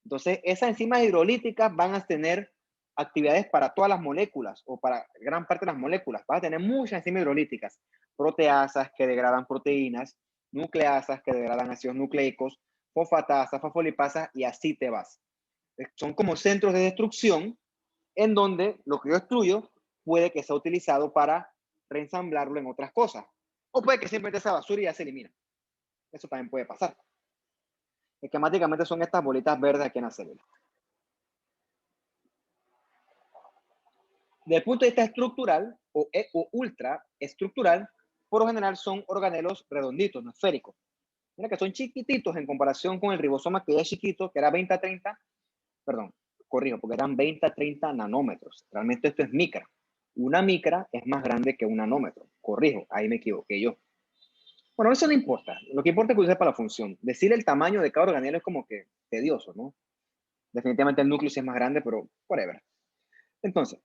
Entonces, esas enzimas hidrolíticas van a tener actividades para todas las moléculas o para gran parte de las moléculas. Van a tener muchas enzimas hidrolíticas, proteasas que degradan proteínas, nucleasas que degradan ácidos nucleicos, fosfatasas, fosfolipasas y así te vas. Son como centros de destrucción en donde lo que yo destruyo puede que sea utilizado para reensamblarlo en otras cosas. O puede que simplemente esa basura ya se elimina. Eso también puede pasar. Esquemáticamente son estas bolitas verdes aquí en la célula. Desde el punto de vista estructural o ultraestructural, por lo general son organelos redonditos, no esféricos. Mira que son chiquititos en comparación con el ribosoma, que ya es chiquito, que era 20 a 30, perdón, corrijo, porque eran 20 a 30 nanómetros. Realmente esto es micra. Una micra es más grande que un nanómetro. Corrijo, ahí me equivoqué yo. Bueno, eso no importa. Lo que importa es que usted sepa la función. Decir el tamaño de cada organelo es como que tedioso, ¿no? Definitivamente el núcleo sí es más grande, pero whatever. Entonces,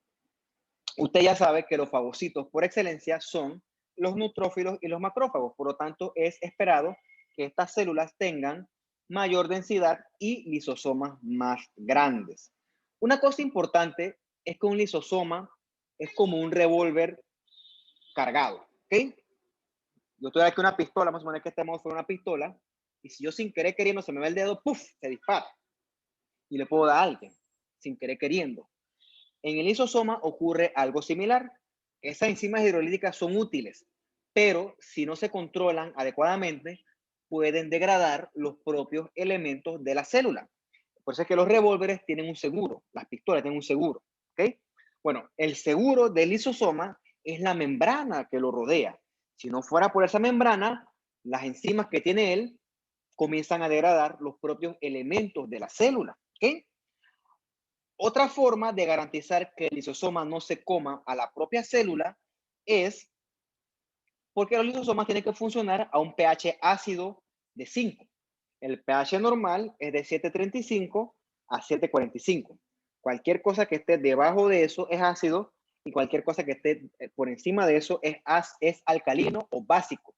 usted ya sabe que los fagocitos por excelencia son los neutrófilos y los macrófagos. Por lo tanto, es esperado que estas células tengan mayor densidad y lisosomas más grandes. Una cosa importante es que un lisosoma es como un revólver cargado, ¿ok? Yo estoy aquí una pistola, vamos a poner que este modo fuera una pistola, y si yo sin querer queriendo se me va el dedo, ¡puf!, se dispara. Y le puedo dar a alguien, sin querer queriendo. En el lisosoma ocurre algo similar. Esas enzimas hidrolíticas son útiles, pero si no se controlan adecuadamente, pueden degradar los propios elementos de la célula. Por eso es que los revólveres tienen un seguro, las pistolas tienen un seguro, ¿ok? Bueno, el seguro del lisosoma es la membrana que lo rodea. Si no fuera por esa membrana, las enzimas que tiene él comienzan a degradar los propios elementos de la célula, ¿ok? Otra forma de garantizar que el lisosoma no se coma a la propia célula es porque los lisosomas tienen que funcionar a un pH ácido de 5. El pH normal es de 7.35 a 7.45. Cualquier cosa que esté debajo de eso es ácido y cualquier cosa que esté por encima de eso es alcalino o básico.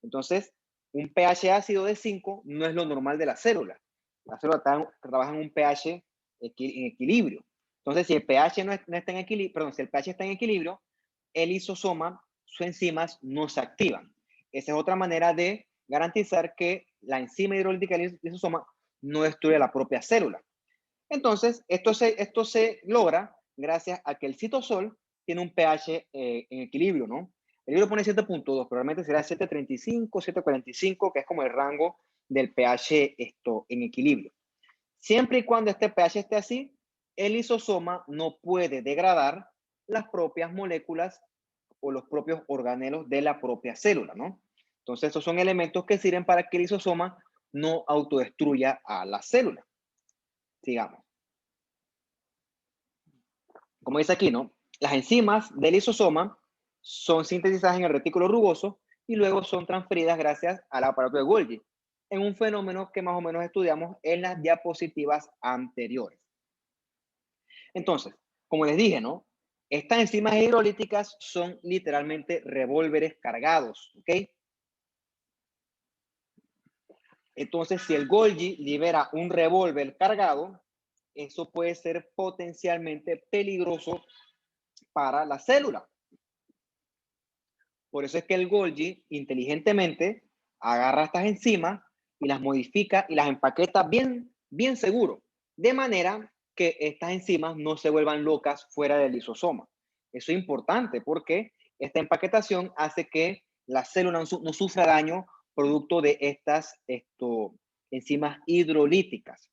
Entonces, un pH ácido de 5 no es lo normal de la célula. La célula trabaja en un pH en equilibrio. Entonces, si el pH no está en equilibrio, perdón, si el pH está en equilibrio, el lisosoma, sus enzimas no se activan. Esa es otra manera de garantizar que la enzima hidrolítica del lisosoma no destruye la propia célula. Entonces, esto se logra gracias a que el citosol tiene un pH en equilibrio, ¿no? El libro pone 7.2, probablemente será 7.35, 7.45, que es como el rango del pH en equilibrio. Siempre y cuando este pH esté así, el lisosoma no puede degradar las propias moléculas o los propios organelos de la propia célula, ¿no? Entonces, estos son elementos que sirven para que el lisosoma no autodestruya a la célula. Sigamos. Como dice aquí, ¿no? Las enzimas del lisosoma son sintetizadas en el retículo rugoso y luego son transferidas gracias al aparato de Golgi, en un fenómeno que más o menos estudiamos en las diapositivas anteriores. Entonces, como les dije, ¿no? Estas enzimas hidrolíticas son literalmente revólveres cargados, ¿ok? Entonces, si el Golgi libera un revólver cargado, eso puede ser potencialmente peligroso para la célula. Por eso es que el Golgi inteligentemente agarra estas enzimas y las modifica y las empaqueta bien, bien seguro, de manera que estas enzimas no se vuelvan locas fuera del lisosoma. Eso es importante porque esta empaquetación hace que la célula no sufra daño producto de estas enzimas hidrolíticas.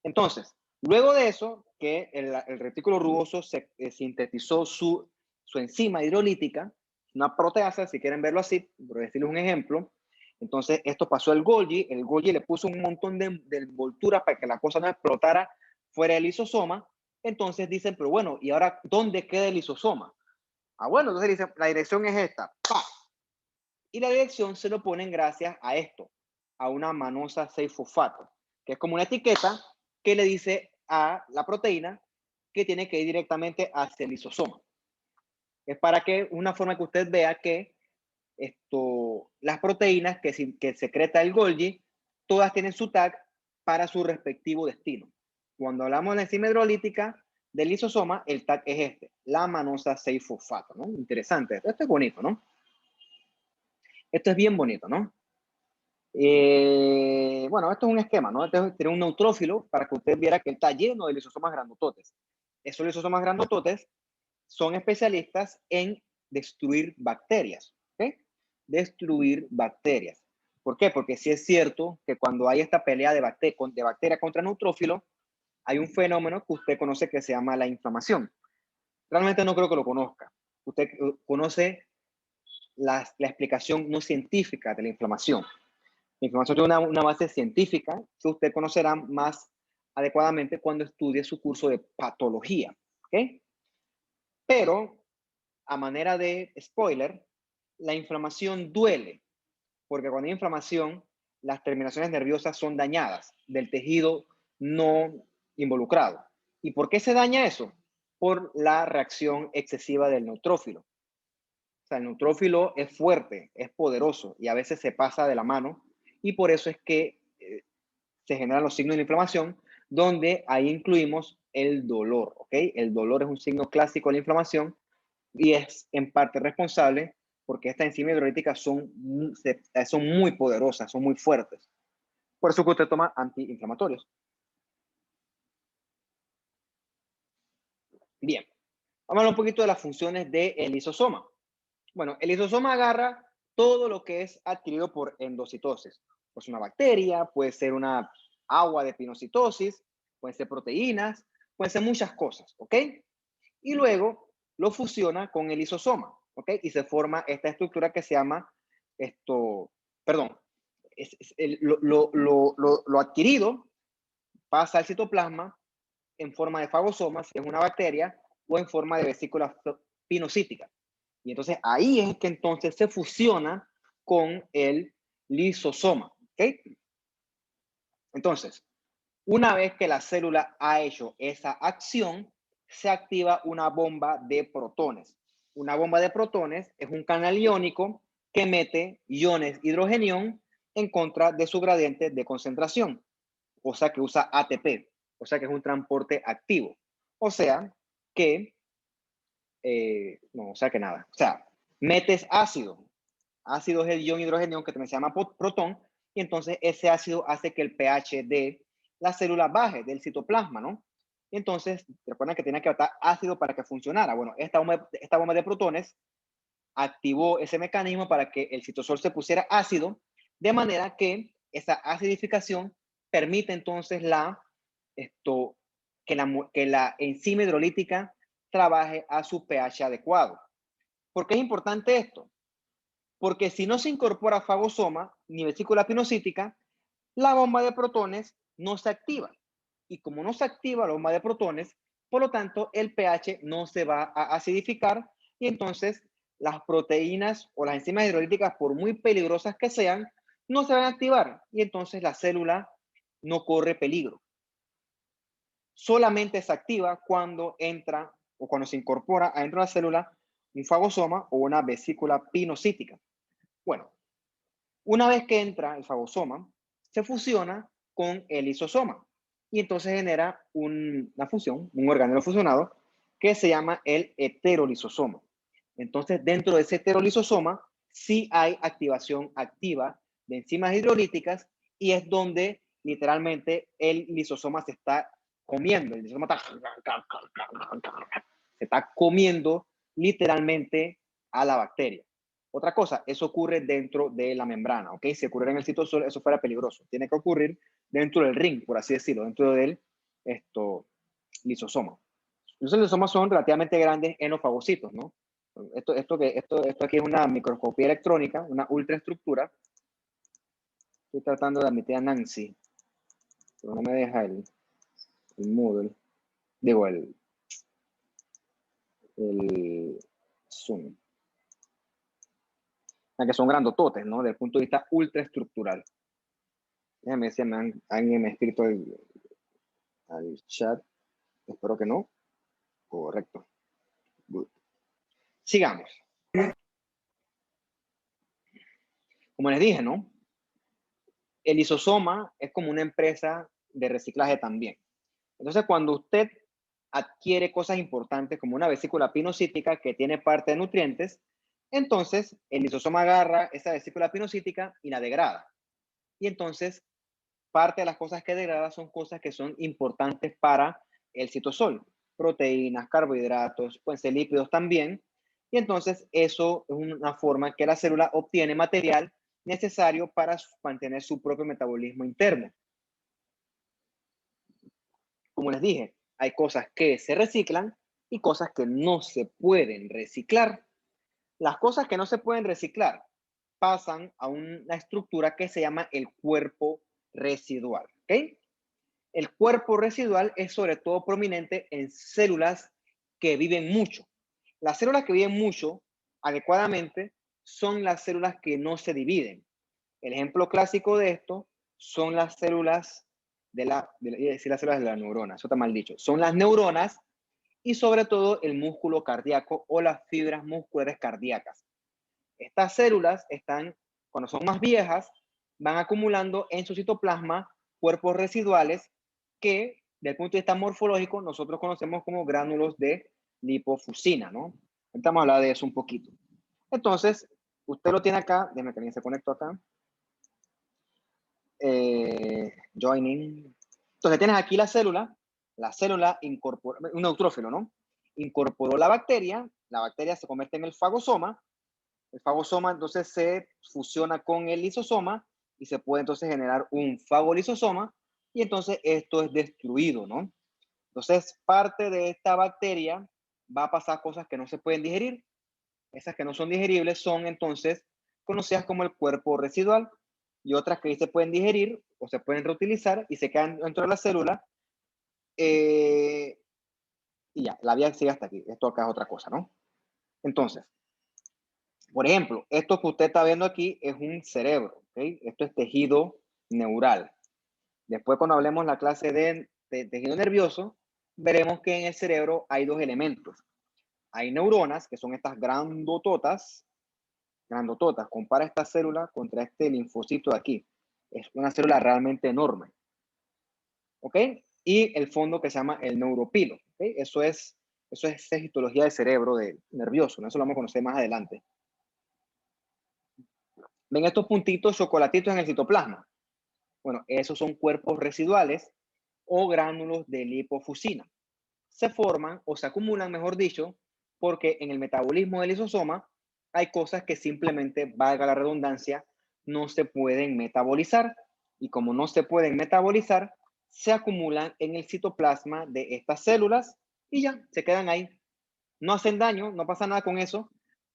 Entonces, luego de eso, que el retículo rugoso sintetizó su enzima hidrolítica, una proteasa, si quieren verlo así, por decirles un ejemplo. Entonces, esto pasó al Golgi. El Golgi le puso un montón de envoltura para que la cosa no explotara fuera del lisosoma. Entonces dicen, pero bueno, ¿y ahora dónde queda el lisosoma? Ah, bueno, entonces dicen, la dirección es esta. ¡Pah! Y la dirección se lo ponen gracias a esto, a una manosa 6-fosfato, que es como una etiqueta que le dice a la proteína que tiene que ir directamente hacia el lisosoma. Es para que una forma que usted vea que las proteínas que secreta el Golgi, todas tienen su tag para su respectivo destino. Cuando hablamos de la enzima hidrolítica del lisosoma, el tag es este, la manosa 6-fosfato, ¿no? Interesante. Esto es bonito, ¿no? Esto es bien bonito, ¿no? Bueno, esto es un esquema, ¿no? Este es un neutrófilo para que usted viera que está lleno de lisosomas grandototes. Esos lisosomas grandototes son especialistas en destruir bacterias, ¿ok? Destruir bacterias. ¿Por qué? Porque sí es cierto que cuando hay esta pelea de bacteria contra neutrófilo, hay un fenómeno que usted conoce que se llama la inflamación. Realmente no creo que lo conozca. Usted conoce la explicación no científica de la inflamación. La inflamación tiene una base científica que usted conocerá más adecuadamente cuando estudie su curso de patología, ¿ok? Pero, a manera de spoiler, la inflamación duele, porque cuando hay inflamación, las terminaciones nerviosas son dañadas del tejido no involucrado. ¿Y por qué se daña eso? Por la reacción excesiva del neutrófilo. O sea, el neutrófilo es fuerte, es poderoso y a veces se pasa de la mano y por eso es que se generan los signos de la inflamación, donde ahí incluimos el dolor, ¿ok? El dolor es un signo clásico de la inflamación y es en parte responsable porque estas enzimas hidrolíticas son muy poderosas, son muy fuertes. Por eso que usted toma antiinflamatorios. Bien, vamos a hablar un poquito de las funciones del lisosoma. Bueno, el lisosoma agarra todo lo que es adquirido por endocitosis. Pues una bacteria, puede ser una agua de pinocitosis, pueden ser proteínas, pueden ser muchas cosas, ¿ok? Y luego lo fusiona con el lisosoma, ¿ok? Y se forma esta estructura que se llama lo adquirido pasa al citoplasma en forma de fagosoma, si es una bacteria, o en forma de vesícula pinocítica. Y entonces ahí es que entonces se fusiona con el lisosoma, ¿ok? Entonces, una vez que la célula ha hecho esa acción, se activa una bomba de protones. Una bomba de protones es un canal iónico que emite iones hidrogenión en contra de su gradiente de concentración. O sea que usa ATP, o sea que es un transporte activo. O sea que, o sea, metes ácido. Ácido es el ion hidrogenión que también se llama protón, y entonces ese ácido hace que el pH de la célula baje del citoplasma, ¿no? Y entonces, recuerden que tenía que estar ácido para que funcionara. Bueno, esta bomba de protones activó ese mecanismo para que el citosol se pusiera ácido, de manera que esa acidificación permite entonces que la enzima hidrolítica trabaje a su pH adecuado. ¿Por qué es importante esto? Porque si no se incorpora fagosoma ni vesícula pinocítica, la bomba de protones no se activa. Y como no se activa la bomba de protones, por lo tanto, el pH no se va a acidificar y entonces las proteínas o las enzimas hidrolíticas, por muy peligrosas que sean, no se van a activar y entonces la célula no corre peligro. Solamente se activa cuando entra o cuando se incorpora adentro de la célula un fagosoma o una vesícula pinocítica. Bueno, una vez que entra el fagosoma, se fusiona con el lisosoma y entonces genera una fusión, un organelo fusionado que se llama el heterolisosoma. Entonces, dentro de ese heterolisosoma sí hay activación activa de enzimas hidrolíticas y es donde literalmente el lisosoma se está comiendo. El lisosoma se está comiendo literalmente a la bacteria. Otra cosa, eso ocurre dentro de la membrana, ¿ok? Si ocurriera en el citosol, eso fuera peligroso. Tiene que ocurrir dentro del ring, por así decirlo, dentro del lisosoma. Los lisosomas son relativamente grandes enofagocitos, ¿no? Esto aquí es una microscopía electrónica, una ultraestructura. Estoy tratando de admitir a Nancy, pero no me deja el Moodle. Digo, el Zoom. Que son grandototes, ¿no? Desde el punto de vista ultraestructural. Déjame ver si alguien me ha escrito al chat. Espero que no. Correcto. Good. Sigamos. Como les dije, ¿no? El lisosoma es como una empresa de reciclaje también. Entonces, cuando usted adquiere cosas importantes como una vesícula pinocítica que tiene parte de nutrientes, entonces el lisosoma agarra esa vesícula pinocítica y la degrada. Y entonces, parte de las cosas que degrada son cosas que son importantes para el citosol. Proteínas, carbohidratos, pueden ser lípidos también. Y entonces eso es una forma que la célula obtiene material necesario para mantener su propio metabolismo interno. Como les dije, hay cosas que se reciclan y cosas que no se pueden reciclar. Las cosas que no se pueden reciclar pasan a una estructura que se llama el cuerpo residual. ¿Okay? El cuerpo residual es sobre todo prominente en células que viven mucho. Las células que viven mucho, adecuadamente, son las células que no se dividen. El ejemplo clásico de esto son las células las células de la neurona, eso está mal dicho. Son las neuronas y sobre todo el músculo cardíaco o las fibras musculares cardíacas. Estas células están, cuando son más viejas, van acumulando en su citoplasma cuerpos residuales que, desde el punto de vista morfológico, nosotros conocemos como gránulos de lipofuscina, ¿no? Ahorita vamos a hablar de eso un poquito. Entonces, usted lo tiene acá, déjeme que alguien se conectó acá. Joining. Entonces, tienes aquí la célula incorpora, un neutrófilo, ¿no? Incorporó la bacteria se convierte en el fagosoma. El fagosoma entonces se fusiona con el lisosoma y se puede entonces generar un fagolisosoma y entonces esto es destruido, ¿no? Entonces, parte de esta bacteria va a pasar cosas que no se pueden digerir. Esas que no son digeribles son entonces conocidas como el cuerpo residual y otras que se pueden digerir o se pueden reutilizar y se quedan dentro de la célula. Y ya, la vía sigue hasta aquí. Esto acá es otra cosa, ¿no? Entonces, por ejemplo, esto que usted está viendo aquí es un cerebro, ¿ok? Esto es tejido neural. Después, cuando hablemos la clase de tejido nervioso, veremos que en el cerebro hay dos elementos. Hay neuronas, que son estas grandototas. Compara esta célula contra este linfocito de aquí. Es una célula realmente enorme. ¿Ok? Y el fondo que se llama el neuropilo. ¿Okay? Eso es histología de cerebro nervioso, ¿no? Eso lo vamos a conocer más adelante. ¿Ven estos puntitos chocolatitos en el citoplasma? Bueno, esos son cuerpos residuales o gránulos de lipofusina. Se forman o se acumulan, mejor dicho, porque en el metabolismo del lisosoma hay cosas que simplemente, valga la redundancia, no se pueden metabolizar. Y como no se pueden metabolizar, se acumulan en el citoplasma de estas células y ya, se quedan ahí. No hacen daño, no pasa nada con eso,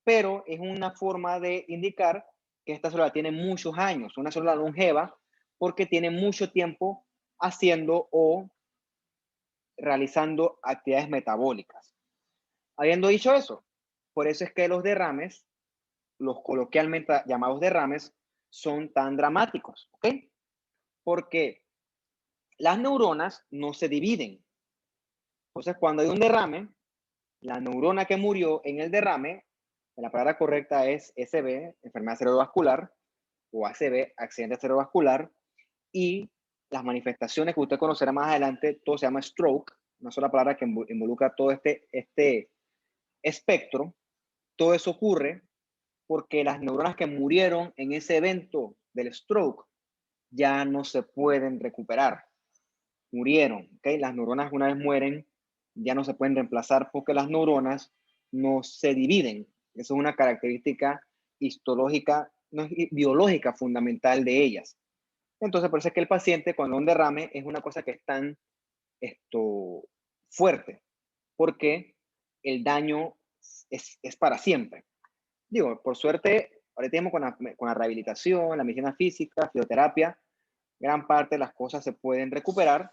pero es una forma de indicar que esta célula tiene muchos años, una célula longeva, porque tiene mucho tiempo haciendo o realizando actividades metabólicas. Habiendo dicho eso, por eso es que los derrames, los coloquialmente llamados derrames, son tan dramáticos, ¿ok? Porque las neuronas no se dividen. Entonces, cuando hay un derrame, la neurona que murió en el derrame, la palabra correcta es SB, enfermedad cerebrovascular, o ACV, accidente cerebrovascular, y las manifestaciones que usted conocerá más adelante, todo se llama stroke, una sola palabra que involucra todo este espectro. Todo eso ocurre porque las neuronas que murieron en ese evento del stroke ya no se pueden recuperar. Murieron, ¿ok? Las neuronas una vez mueren ya no se pueden reemplazar porque las neuronas no se dividen. Eso es una característica histológica, no, biológica fundamental de ellas. Entonces, por eso es que el paciente cuando un derrame es una cosa que es tan fuerte, porque el daño es para siempre. Digo, por suerte, ahorita mismo con la rehabilitación, la medicina física, fisioterapia, gran parte de las cosas se pueden recuperar,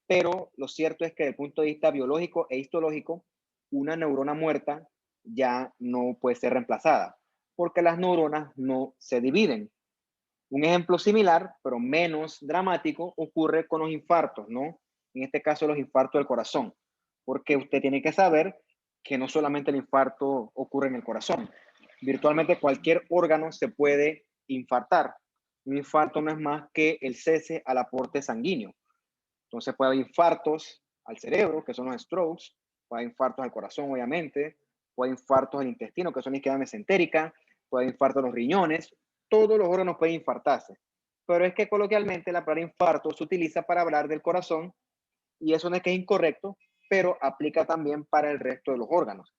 pero lo cierto es que desde el punto de vista biológico e histológico, una neurona muerta ya no puede ser reemplazada, porque las neuronas no se dividen. Un ejemplo similar, pero menos dramático, ocurre con los infartos, ¿no? En este caso, los infartos del corazón, porque usted tiene que saber que no solamente el infarto ocurre en el corazón. Virtualmente cualquier órgano se puede infartar. Un infarto no es más que el cese al aporte sanguíneo. Entonces puede haber infartos al cerebro, que son los strokes, puede haber infartos al corazón, obviamente, puede haber infartos al intestino, que son la isquemia mesentérica, puede haber infartos a los riñones, todos los órganos pueden infartarse. Pero es que coloquialmente la palabra infarto se utiliza para hablar del corazón y eso no es que es incorrecto, pero aplica también para el resto de los órganos.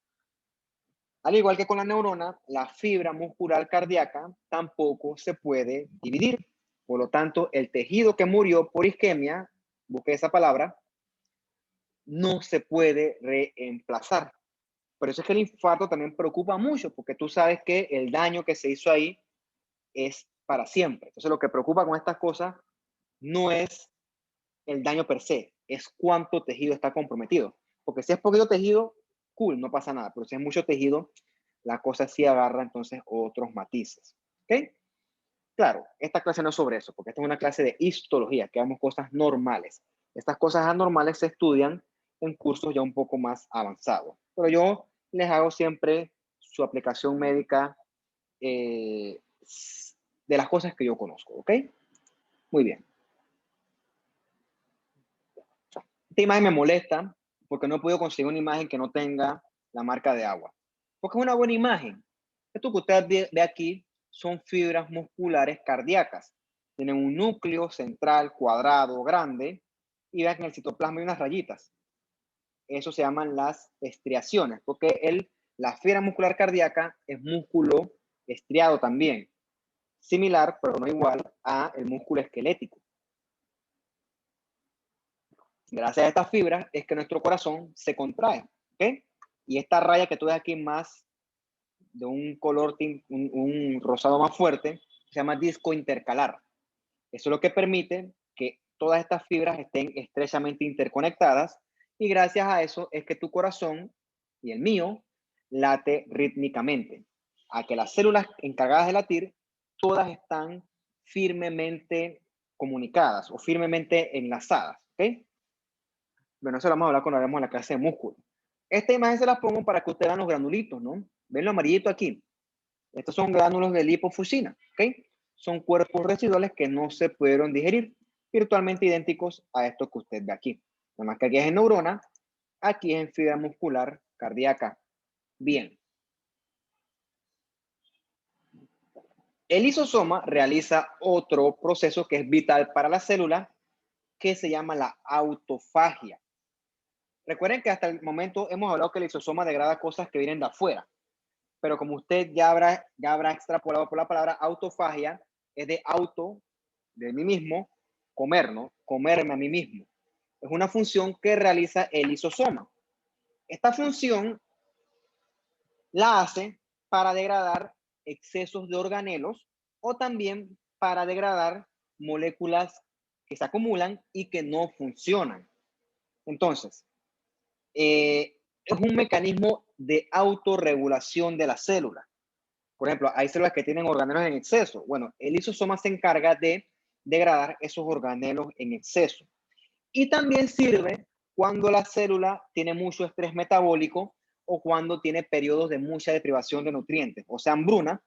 Al igual que con la neurona, la fibra muscular cardíaca tampoco se puede dividir. Por lo tanto, el tejido que murió por isquemia, busqué esa palabra, no se puede reemplazar. Por eso es que el infarto también preocupa mucho, porque tú sabes que el daño que se hizo ahí es para siempre. Entonces lo que preocupa con estas cosas no es el daño per se, es cuánto tejido está comprometido. Porque si es poquito tejido, cool, no pasa nada. Pero si es mucho tejido, la cosa sí agarra entonces otros matices. ¿Ok? Claro, esta clase no es sobre eso, porque esta es una clase de histología, que vemos cosas normales. Estas cosas anormales se estudian en cursos ya un poco más avanzados. Pero yo les hago siempre su aplicación médica de las cosas que yo conozco, ¿ok? Muy bien. Esta imagen me molesta porque no he podido conseguir una imagen que no tenga la marca de agua. Porque es una buena imagen. Esto que usted ve aquí son fibras musculares cardíacas. Tienen un núcleo central cuadrado grande y vean que en el citoplasma hay unas rayitas. Eso se llaman las estriaciones, porque la fibra muscular cardíaca es músculo estriado también. Similar, pero no igual, a el músculo esquelético. Gracias a estas fibras es que nuestro corazón se contrae, ¿ok? Y esta raya que tú ves aquí más de un color, un rosado más fuerte, se llama disco intercalar. Eso es lo que permite que todas estas fibras estén estrechamente interconectadas y gracias a eso es que tu corazón y el mío late rítmicamente. A que las células encargadas de latir, todas están firmemente comunicadas o firmemente enlazadas, ¿ok? Bueno, eso lo vamos a hablar cuando hablemos de la clase de músculo. Esta imagen se la pongo para que ustedes vean los granulitos, ¿no? ¿Ven lo amarillito aquí? Estos son gránulos de lipofuscina, ¿ok? Son cuerpos residuales que no se pudieron digerir, virtualmente idénticos a estos que usted ve aquí. Nada más que aquí es en neurona, aquí es en fibra muscular cardíaca. Bien. El lisosoma realiza otro proceso que es vital para la célula, que se llama la autofagia. Recuerden que hasta el momento hemos hablado que el lisosoma degrada cosas que vienen de afuera, pero como usted ya habrá extrapolado por la palabra autofagia, es de auto, de mí mismo, comer, ¿no? Comerme a mí mismo. Es una función que realiza el lisosoma. Esta función la hace para degradar excesos de organelos o también para degradar moléculas que se acumulan y que no funcionan. Entonces, es un mecanismo de autorregulación de la célula. Por ejemplo, hay células que tienen organelos en exceso. Bueno, el lisosoma se encarga de degradar esos organelos en exceso. Y también sirve cuando la célula tiene mucho estrés metabólico o cuando tiene periodos de mucha deprivación de nutrientes, o sea, hambruna.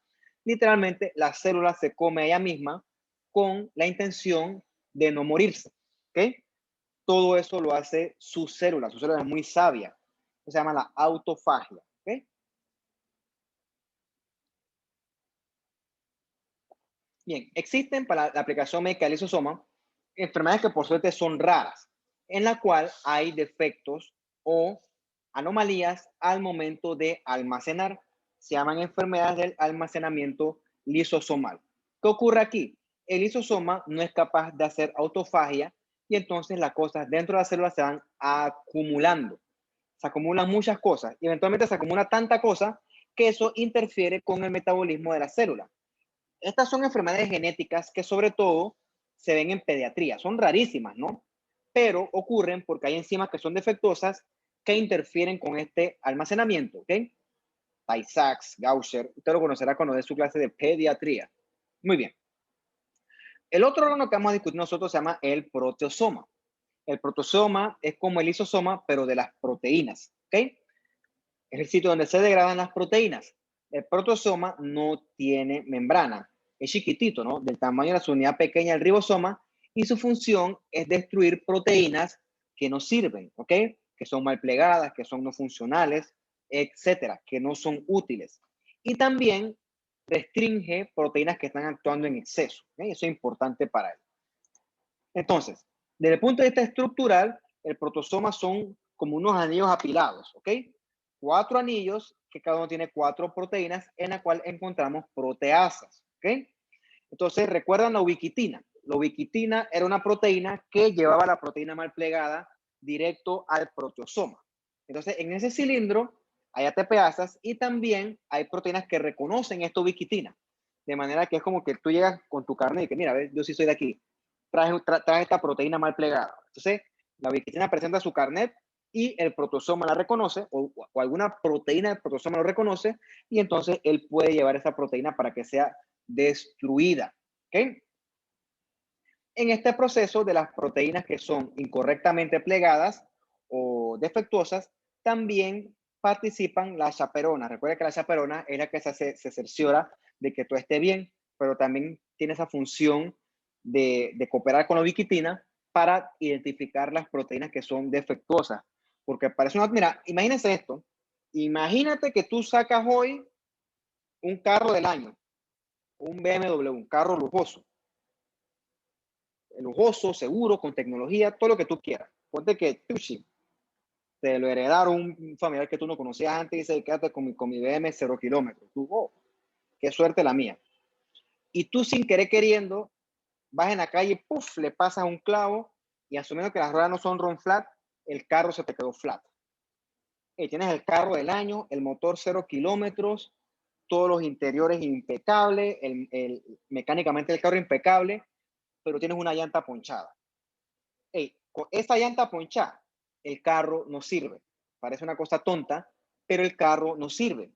Literalmente, la célula se come a ella misma con la intención de no morirse. ¿Ok? Todo eso lo hace su célula es muy sabia. Se llama la autofagia. ¿Ok? Bien, existen para la aplicación médica del lisosoma enfermedades que por suerte son raras, en la cual hay defectos o anomalías al momento de almacenar. Se llaman enfermedades del almacenamiento lisosomal. ¿Qué ocurre aquí? El lisosoma no es capaz de hacer autofagia y entonces las cosas dentro de la célula se van acumulando. Se acumulan muchas cosas y eventualmente se acumula tanta cosa que eso interfiere con el metabolismo de la célula. Estas son enfermedades genéticas que sobre todo se ven en pediatría. Son rarísimas, ¿no? Pero ocurren porque hay enzimas que son defectuosas que interfieren con este almacenamiento, ¿ok? Tay-Sachs, Gaucher, usted lo conocerá cuando dé su clase de pediatría. Muy bien. El otro órgano que vamos a discutir nosotros se llama el proteosoma. El proteosoma es como el lisosoma, pero de las proteínas, ¿ok? Es el sitio donde se degradan las proteínas. El proteosoma no tiene membrana. Es chiquitito, ¿no? Del tamaño de la unidad pequeña del ribosoma y su función es destruir proteínas que no sirven, ¿ok? Que son mal plegadas, que son no funcionales, etcétera, que no son útiles. Y también restringe proteínas que están actuando en exceso. ¿Ok? Eso es importante para él. Entonces, desde el punto de vista estructural, el protosoma son como unos anillos apilados, ¿ok? 4 anillos que cada uno tiene 4 proteínas en la cual encontramos proteasas, ¿ok? Entonces, ¿recuerdan la ubiquitina? La ubiquitina era una proteína que llevaba la proteína mal plegada directo al proteosoma. Entonces, en ese cilindro hay ATPasas y también hay proteínas que reconocen esta ubiquitina. De manera que es como que tú llegas con tu carne y que, mira, ¿ves? Yo sí soy de aquí. Trae esta proteína mal plegada. Entonces, la ubiquitina presenta su carnet y el protosoma la reconoce o alguna proteína del protosoma lo reconoce y entonces él puede llevar esa proteína para que sea destruida. ¿Ok? En este proceso de las proteínas que son incorrectamente plegadas o defectuosas, también participan las chaperonas. Recuerda que la chaperona es la que se cerciora de que todo esté bien, pero también tiene esa función de cooperar con la ubiquitina para identificar las proteínas que son defectuosas. Porque parece una... Mira, imagínense esto. Imagínate que tú sacas hoy un carro del año, un BMW, un carro lujoso, seguro, con tecnología, todo lo que tú quieras. Ponte que te lo heredaron un familiar que tú no conocías antes y dice, quédate con mi BM 0 kilómetros. Tú, oh, qué suerte la mía. Y tú sin querer queriendo, vas en la calle, puff, le pasas un clavo y asumiendo que las ruedas no son run flat, el carro se te quedó flat. Y tienes el carro del año, el motor 0 kilómetros, todos los interiores impecables, mecánicamente el carro impecable, pero tienes una llanta ponchada. Hey, con esa llanta ponchada, el carro no sirve. Parece una cosa tonta, pero el carro no sirve.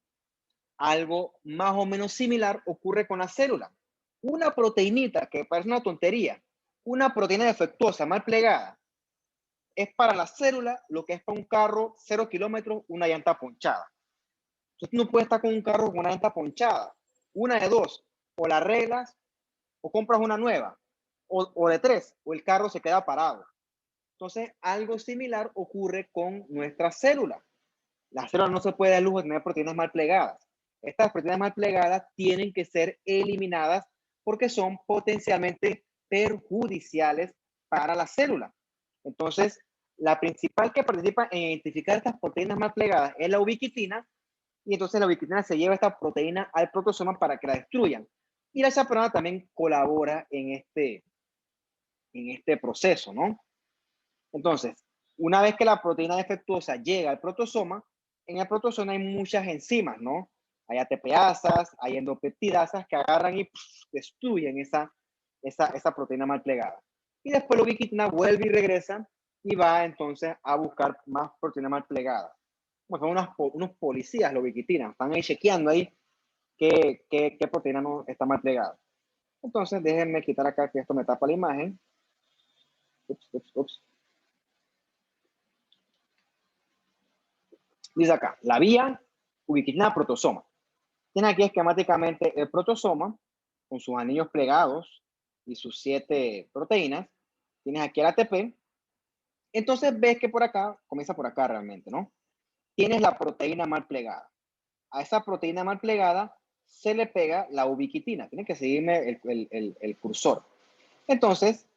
Algo más o menos similar ocurre con la célula. Una proteinita que parece una tontería, una proteína defectuosa, mal plegada, es para la célula lo que es para un carro 0 kilómetros, una llanta ponchada. Entonces no puedes estar con un carro con una llanta ponchada. Una de dos, o la arreglas o compras una nueva, o de tres, o el carro se queda parado. Entonces, algo similar ocurre con nuestras células. Las células no se puede dar lujo de tener proteínas mal plegadas. Estas proteínas mal plegadas tienen que ser eliminadas porque son potencialmente perjudiciales para la célula. Entonces, la principal que participa en identificar estas proteínas mal plegadas es la ubiquitina, y entonces la ubiquitina se lleva esta proteína al protosoma para que la destruyan. Y la chaperona también colabora en este proceso, ¿no? Entonces, una vez que la proteína defectuosa llega al protosoma, en el protosoma hay muchas enzimas, ¿no? Hay ATPasas, hay endopeptidasas que agarran y destruyen esa proteína mal plegada. Y después la ubiquitina vuelve y regresa y va entonces a buscar más proteína mal plegada. Bueno, son unos policías la ubiquitina, están ahí chequeando ahí qué proteína no está mal plegada. Entonces, déjenme quitar acá que esto me tapa la imagen. Ups. Dice acá, la vía ubiquitina protosoma. Tiene aquí esquemáticamente el protosoma con sus anillos plegados y sus 7 proteínas. Tienes aquí el ATP. Entonces ves que por acá, comienza por acá realmente, ¿no? Tienes la proteína mal plegada. A esa proteína mal plegada se le pega la ubiquitina. Tiene que seguirme el cursor. Entonces,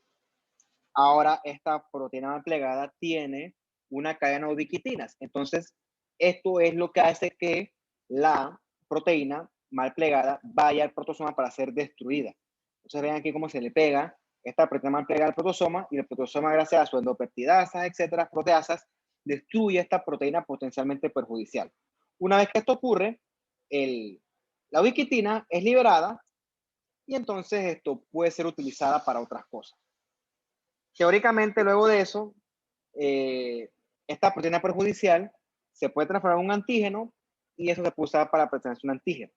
ahora esta proteína mal plegada tiene una cadena de ubiquitinas. Entonces, esto es lo que hace que la proteína mal plegada vaya al protosoma para ser destruida. Entonces vean aquí cómo se le pega esta proteína mal plegada al protosoma, y el protosoma, gracias a su endopeptidasas, etcétera, proteasas, destruye esta proteína potencialmente perjudicial. Una vez que esto ocurre, la ubiquitina es liberada y entonces esto puede ser utilizada para otras cosas. Teóricamente, luego de eso, esta proteína perjudicial se puede transformar en un antígeno y eso se puede usar para presentar un antígeno.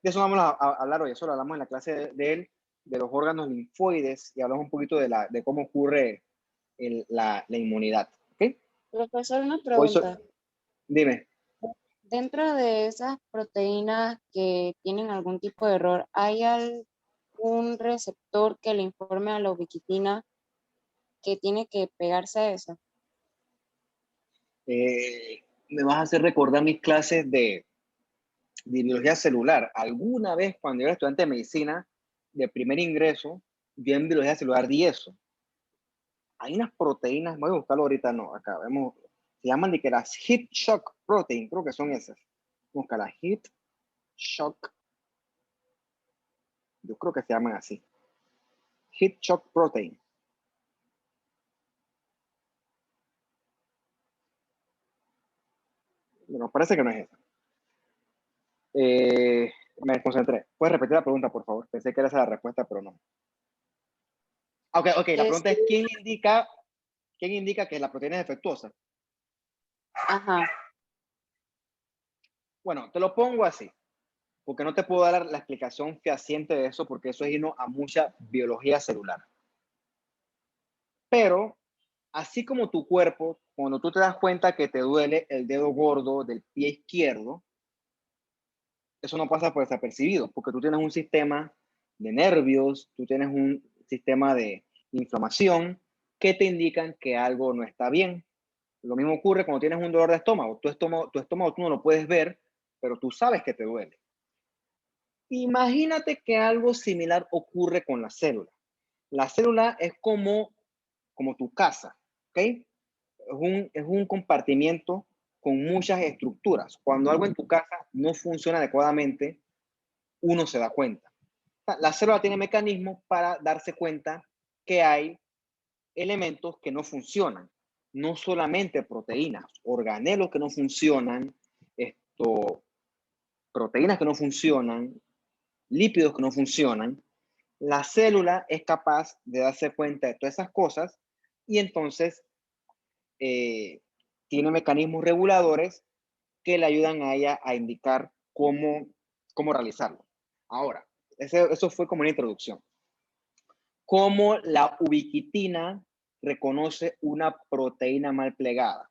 De eso vamos a hablar hoy, eso lo hablamos en la clase de los órganos linfoides y hablamos un poquito de cómo ocurre la inmunidad. ¿Okay? Profesor, una pregunta. Dime. Dentro de esas proteínas que tienen algún tipo de error, ¿hay algún receptor que le informe a la ubiquitina que tiene que pegarse a eso? Me vas a hacer recordar mis clases de biología celular. Alguna vez cuando yo era estudiante de medicina de primer ingreso, yo en biología celular di eso. Hay unas proteínas, voy a buscarlo ahorita, no, acá vemos, se llaman de que las heat shock protein, creo que son esas. Busca las heat shock, yo creo que se llaman así. Heat shock protein. Bueno, parece que no es esa. Me desconcentré. ¿Puedes repetir la pregunta, por favor? Pensé que era esa la respuesta, pero no. Ok, la pregunta es, ¿quién indica que la proteína es defectuosa? Ajá. Bueno, te lo pongo así, porque no te puedo dar la explicación fehaciente de eso, porque eso es irnos a mucha biología celular. Pero, así como tu cuerpo, cuando tú te das cuenta que te duele el dedo gordo del pie izquierdo, eso no pasa por desapercibido, porque tú tienes un sistema de nervios, tú tienes un sistema de inflamación que te indican que algo no está bien. Lo mismo ocurre cuando tienes un dolor de estómago. Tu estómago tú no lo puedes ver, pero tú sabes que te duele. Imagínate que algo similar ocurre con la célula. La célula es como tu casa, ¿ok? Es un compartimiento con muchas estructuras. Cuando algo en tu casa no funciona adecuadamente, uno se da cuenta. La célula tiene mecanismos para darse cuenta que hay elementos que no funcionan, no solamente proteínas, organelos que no funcionan, proteínas que no funcionan, lípidos que no funcionan. La célula es capaz de darse cuenta de todas esas cosas y entonces tiene mecanismos reguladores que le ayudan a ella a indicar cómo realizarlo. Ahora, eso fue como una introducción. ¿Cómo la ubiquitina reconoce una proteína mal plegada?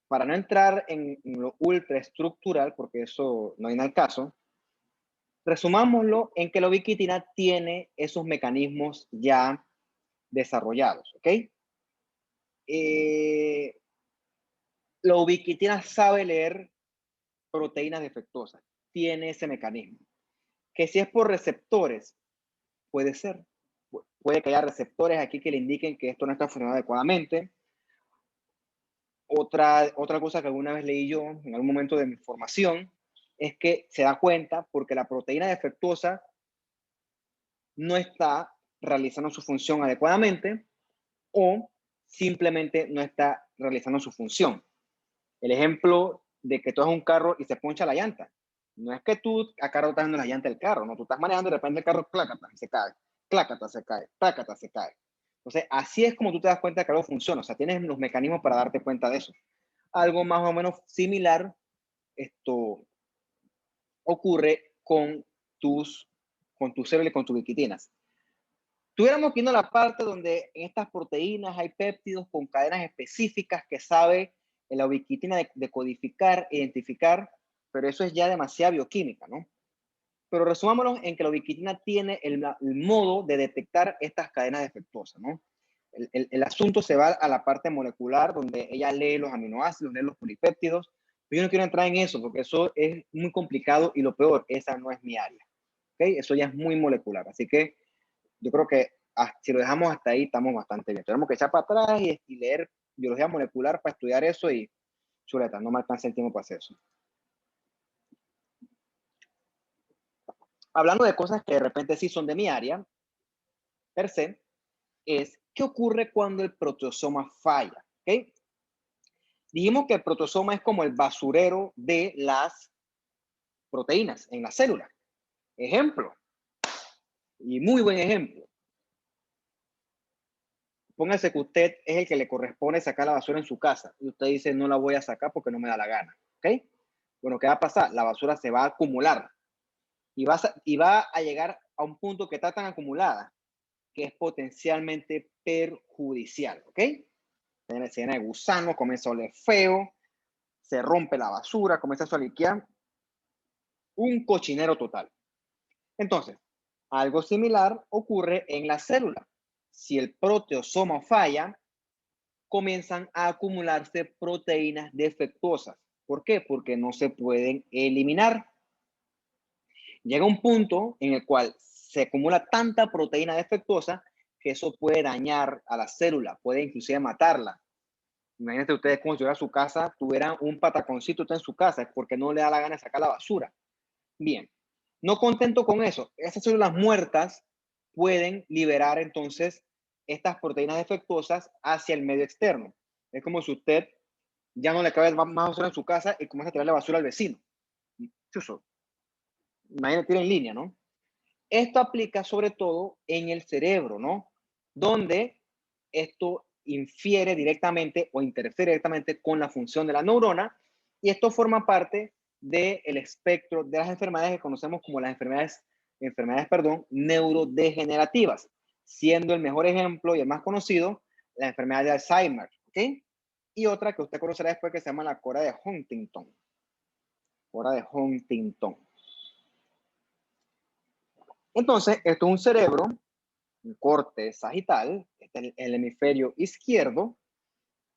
Para no entrar en lo ultraestructural, porque eso no viene al caso, resumámoslo en que la ubiquitina tiene esos mecanismos ya desarrollados, ¿ok? La ubiquitina sabe leer proteínas defectuosas, tiene ese mecanismo. Que si es por receptores, puede ser. Puede que haya receptores aquí que le indiquen que esto no está funcionando adecuadamente. Otra cosa que alguna vez leí yo en algún momento de mi formación es que se da cuenta porque la proteína defectuosa no está realizando su función adecuadamente o simplemente no está realizando su función. El ejemplo de que tú haces un carro y se poncha la llanta. No es que tú acá estás dando la llanta del carro, no, tú estás manejando y de repente el carro clácata, se cae, clácata, se cae, clácata, se cae. Entonces, así es como tú te das cuenta que algo funciona, o sea, tienes los mecanismos para darte cuenta de eso. Algo más o menos similar, esto ocurre con tus células y con tus ubiquitinas. Tuviéramos que ir a la parte donde en estas proteínas hay péptidos con cadenas específicas que sabe la ubiquitina de codificar, identificar, pero eso es ya demasiada bioquímica, ¿no? Pero resumámoslo en que la ubiquitina tiene el modo de detectar estas cadenas defectuosas, ¿no? El asunto se va a la parte molecular donde ella lee los aminoácidos, lee los polipéptidos. Pero yo no quiero entrar en eso porque eso es muy complicado y lo peor, esa no es mi área. ¿Okay? Eso ya es muy molecular. Así que yo creo que si lo dejamos hasta ahí, estamos bastante bien. Tenemos que echar para atrás y leer biología molecular para estudiar eso y chuleta, no me alcanza el tiempo para hacer eso. Hablando de cosas que de repente sí son de mi área, per se, es qué ocurre cuando el proteosoma falla, ¿ok? Dijimos que el proteosoma es como el basurero de las proteínas en la célula. Ejemplo, y muy buen ejemplo. Póngase que usted es el que le corresponde sacar la basura en su casa y usted dice no la voy a sacar porque no me da la gana, ¿ok? Bueno, ¿qué va a pasar? La basura se va a acumular y va a llegar a un punto que está tan acumulada que es potencialmente perjudicial, ¿ok? Se llena de gusanos, comienza a oler feo, se rompe la basura, comienza a soliquear, un cochinero total. Entonces, algo similar ocurre en la célula. Si el proteosoma falla, comienzan a acumularse proteínas defectuosas. ¿Por qué? Porque no se pueden eliminar. Llega un punto en el cual se acumula tanta proteína defectuosa que eso puede dañar a la célula, puede inclusive matarla. Imagínense ustedes como si fuera su casa, tuvieran un pataconcito en su casa, es porque no le da la gana de sacar la basura. Bien, no contento con eso, esas células muertas pueden liberar entonces estas proteínas defectuosas hacia el medio externo. Es como si usted ya no le cabe más basura en su casa y comienza a tirarle basura al vecino. Chuso. Imagínate, tira en línea, ¿no? Esto aplica sobre todo en el cerebro, ¿no? Donde esto infiere directamente o interfiere directamente con la función de la neurona y esto forma parte del espectro de las enfermedades que conocemos como las enfermedades neurodegenerativas, siendo el mejor ejemplo y el más conocido la enfermedad de Alzheimer, ¿ok? Y otra que usted conocerá después que se llama la cora de Huntington. Cora de Huntington. Entonces, esto es un cerebro, un corte sagital, este es el hemisferio izquierdo,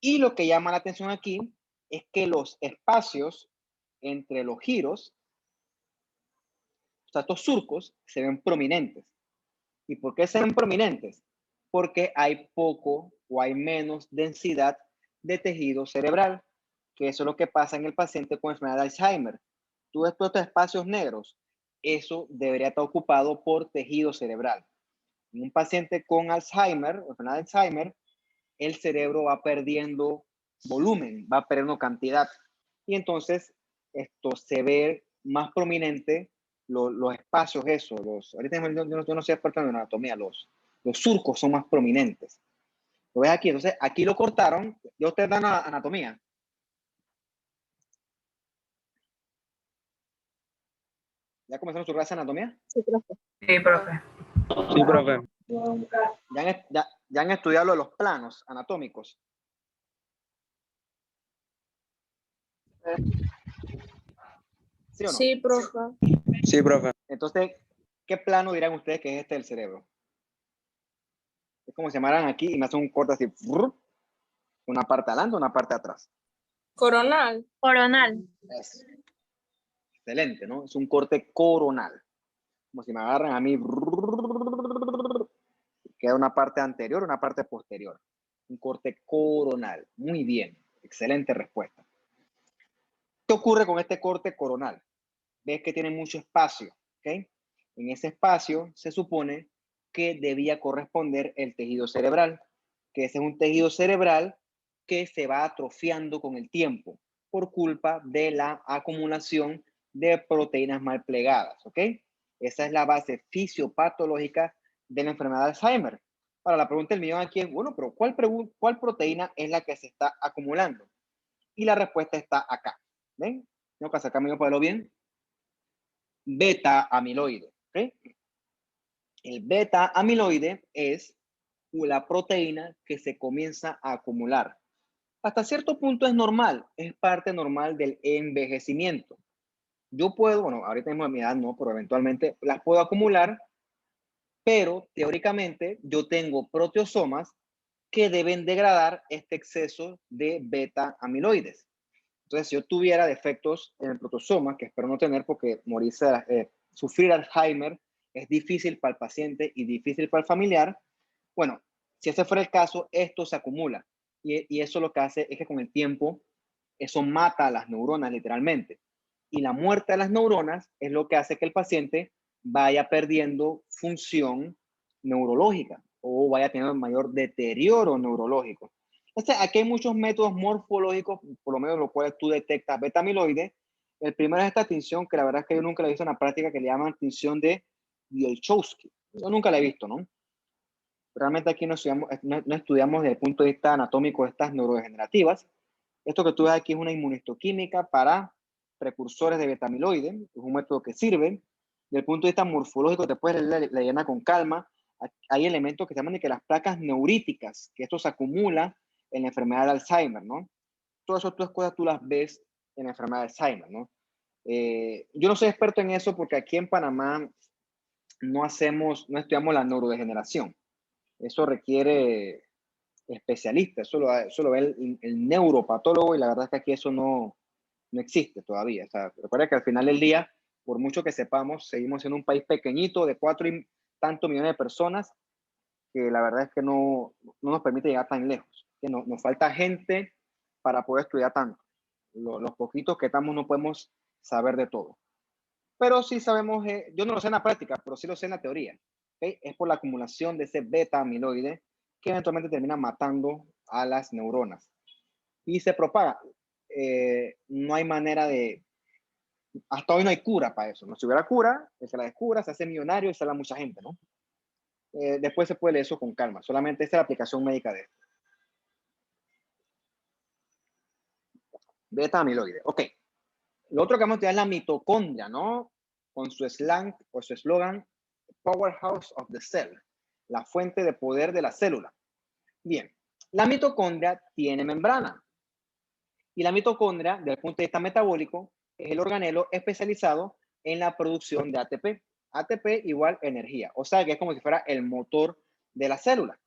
y lo que llama la atención aquí es que los espacios entre los giros, o sea, estos surcos, se ven prominentes. ¿Y por qué se ven prominentes? Porque hay poco o hay menos densidad de tejido cerebral, que eso es lo que pasa en el paciente con enfermedad de Alzheimer. Tú ves todos estos espacios negros, eso debería estar ocupado por tejido cerebral. En un paciente con Alzheimer, o enfermedad de Alzheimer, el cerebro va perdiendo volumen, va perdiendo cantidad. Y entonces esto se ve más prominente los espacios, eso, ahorita yo no soy experto en anatomía, los surcos son más prominentes. Lo ves aquí, entonces aquí lo cortaron, ya ustedes dan anatomía. ¿Ya comenzaron su clase de anatomía? Sí, profe. Sí, profe. Sí, profe. ¿Ya han estudiado lo de los planos anatómicos? ¿Sí o no? Sí, profe. Sí, profe. Entonces, ¿qué plano dirán ustedes que es este del cerebro? Es como si llamaran aquí y me hacen un corte así, una parte adelante, una parte atrás. Coronal. Coronal. Es excelente, ¿no? Es un corte coronal. Como si me agarran a mí, queda una parte anterior, una parte posterior. Un corte coronal. Muy bien, excelente respuesta. ¿Qué ocurre con este corte coronal? Ves que tiene mucho espacio, ¿ok? En ese espacio se supone que debía corresponder el tejido cerebral, que ese es un tejido cerebral que se va atrofiando con el tiempo por culpa de la acumulación de proteínas mal plegadas, ¿ok? Esa es la base fisiopatológica de la enfermedad de Alzheimer. Ahora, la pregunta del millón aquí es, bueno, pero ¿cuál proteína es la que se está acumulando? Y la respuesta está acá, ¿ven? Tengo que sacarme para verlo bien. Beta amiloide, ¿ok? El beta amiloide es la proteína que se comienza a acumular. Hasta cierto punto es normal, es parte normal del envejecimiento. Yo puedo, bueno, ahorita mismo a mi edad no, pero eventualmente las puedo acumular, pero teóricamente yo tengo proteosomas que deben degradar este exceso de beta amiloides. Entonces, si yo tuviera defectos en el protosoma, que espero no tener porque sufrir Alzheimer es difícil para el paciente y difícil para el familiar, bueno, si ese fuera el caso, esto se acumula. Y eso lo que hace es que con el tiempo eso mata a las neuronas literalmente. Y la muerte de las neuronas es lo que hace que el paciente vaya perdiendo función neurológica o vaya teniendo mayor deterioro neurológico. Entonces, aquí hay muchos métodos morfológicos, por lo menos los cuales tú detectas beta amiloide. El primero es esta tinción, que la verdad es que yo nunca la he visto en la práctica, que le llaman tinción de Wielchowski. Yo nunca la he visto, ¿no? Realmente aquí no estudiamos desde el punto de vista anatómico estas neurodegenerativas. Esto que tú ves aquí es una inmunistoquímica para precursores de beta amiloide. Es un método que sirve. Desde el punto de vista morfológico, te puedes leer la llana con calma. Hay elementos que se llaman de que las placas neuríticas, que esto se acumula en la enfermedad de Alzheimer, ¿no? Todas esas cosas tú las ves en la enfermedad de Alzheimer, ¿no? Yo no soy experto en eso porque aquí en Panamá no estudiamos la neurodegeneración. Eso requiere especialistas, eso lo ve el neuropatólogo y la verdad es que aquí eso no existe todavía. O sea, recuerda que al final del día, por mucho que sepamos, seguimos en un país pequeñito de 4 y tantos millones de personas que la verdad es que no nos permite llegar tan lejos. Que nos falta gente para poder estudiar tanto. Los poquitos que estamos no podemos saber de todo. Pero sí sabemos, yo no lo sé en la práctica, pero sí lo sé en la teoría. ¿Okay? Es por la acumulación de ese beta amiloide que eventualmente termina matando a las neuronas. Y se propaga. No hay manera de... Hasta hoy no hay cura para eso. ¿No? Si hubiera cura, se la descubra, se hace millonario y sale a mucha gente, ¿no? Después se puede leer eso con calma. Solamente esta es la aplicación médica de esto. Beta amiloide. Ok. Lo otro que vamos a estudiar es la mitocondria, ¿no? Con su slang o su eslogan, Powerhouse of the Cell, la fuente de poder de la célula. Bien, la mitocondria tiene membrana. Y la mitocondria, desde el punto de vista metabólico, es el organelo especializado en la producción de ATP. ATP igual energía. O sea que es como si fuera el motor de la célula.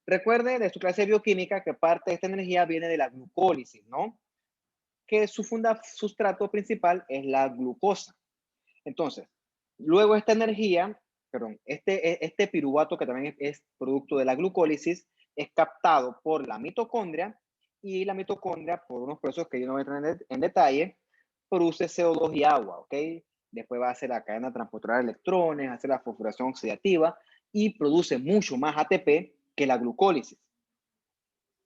Recuerde de su clase de bioquímica que parte de esta energía viene de la glucólisis, ¿no? Que su sustrato principal es la glucosa. Entonces, luego esta energía, perdón, este piruvato que también es producto de la glucólisis, es captado por la mitocondria y la mitocondria, por unos procesos que yo no voy a entrar en detalle, produce CO2 y agua, ¿ok? Después va a hacer la cadena transportadora de electrones, hace la fosforación oxidativa y produce mucho más ATP que la glucólisis.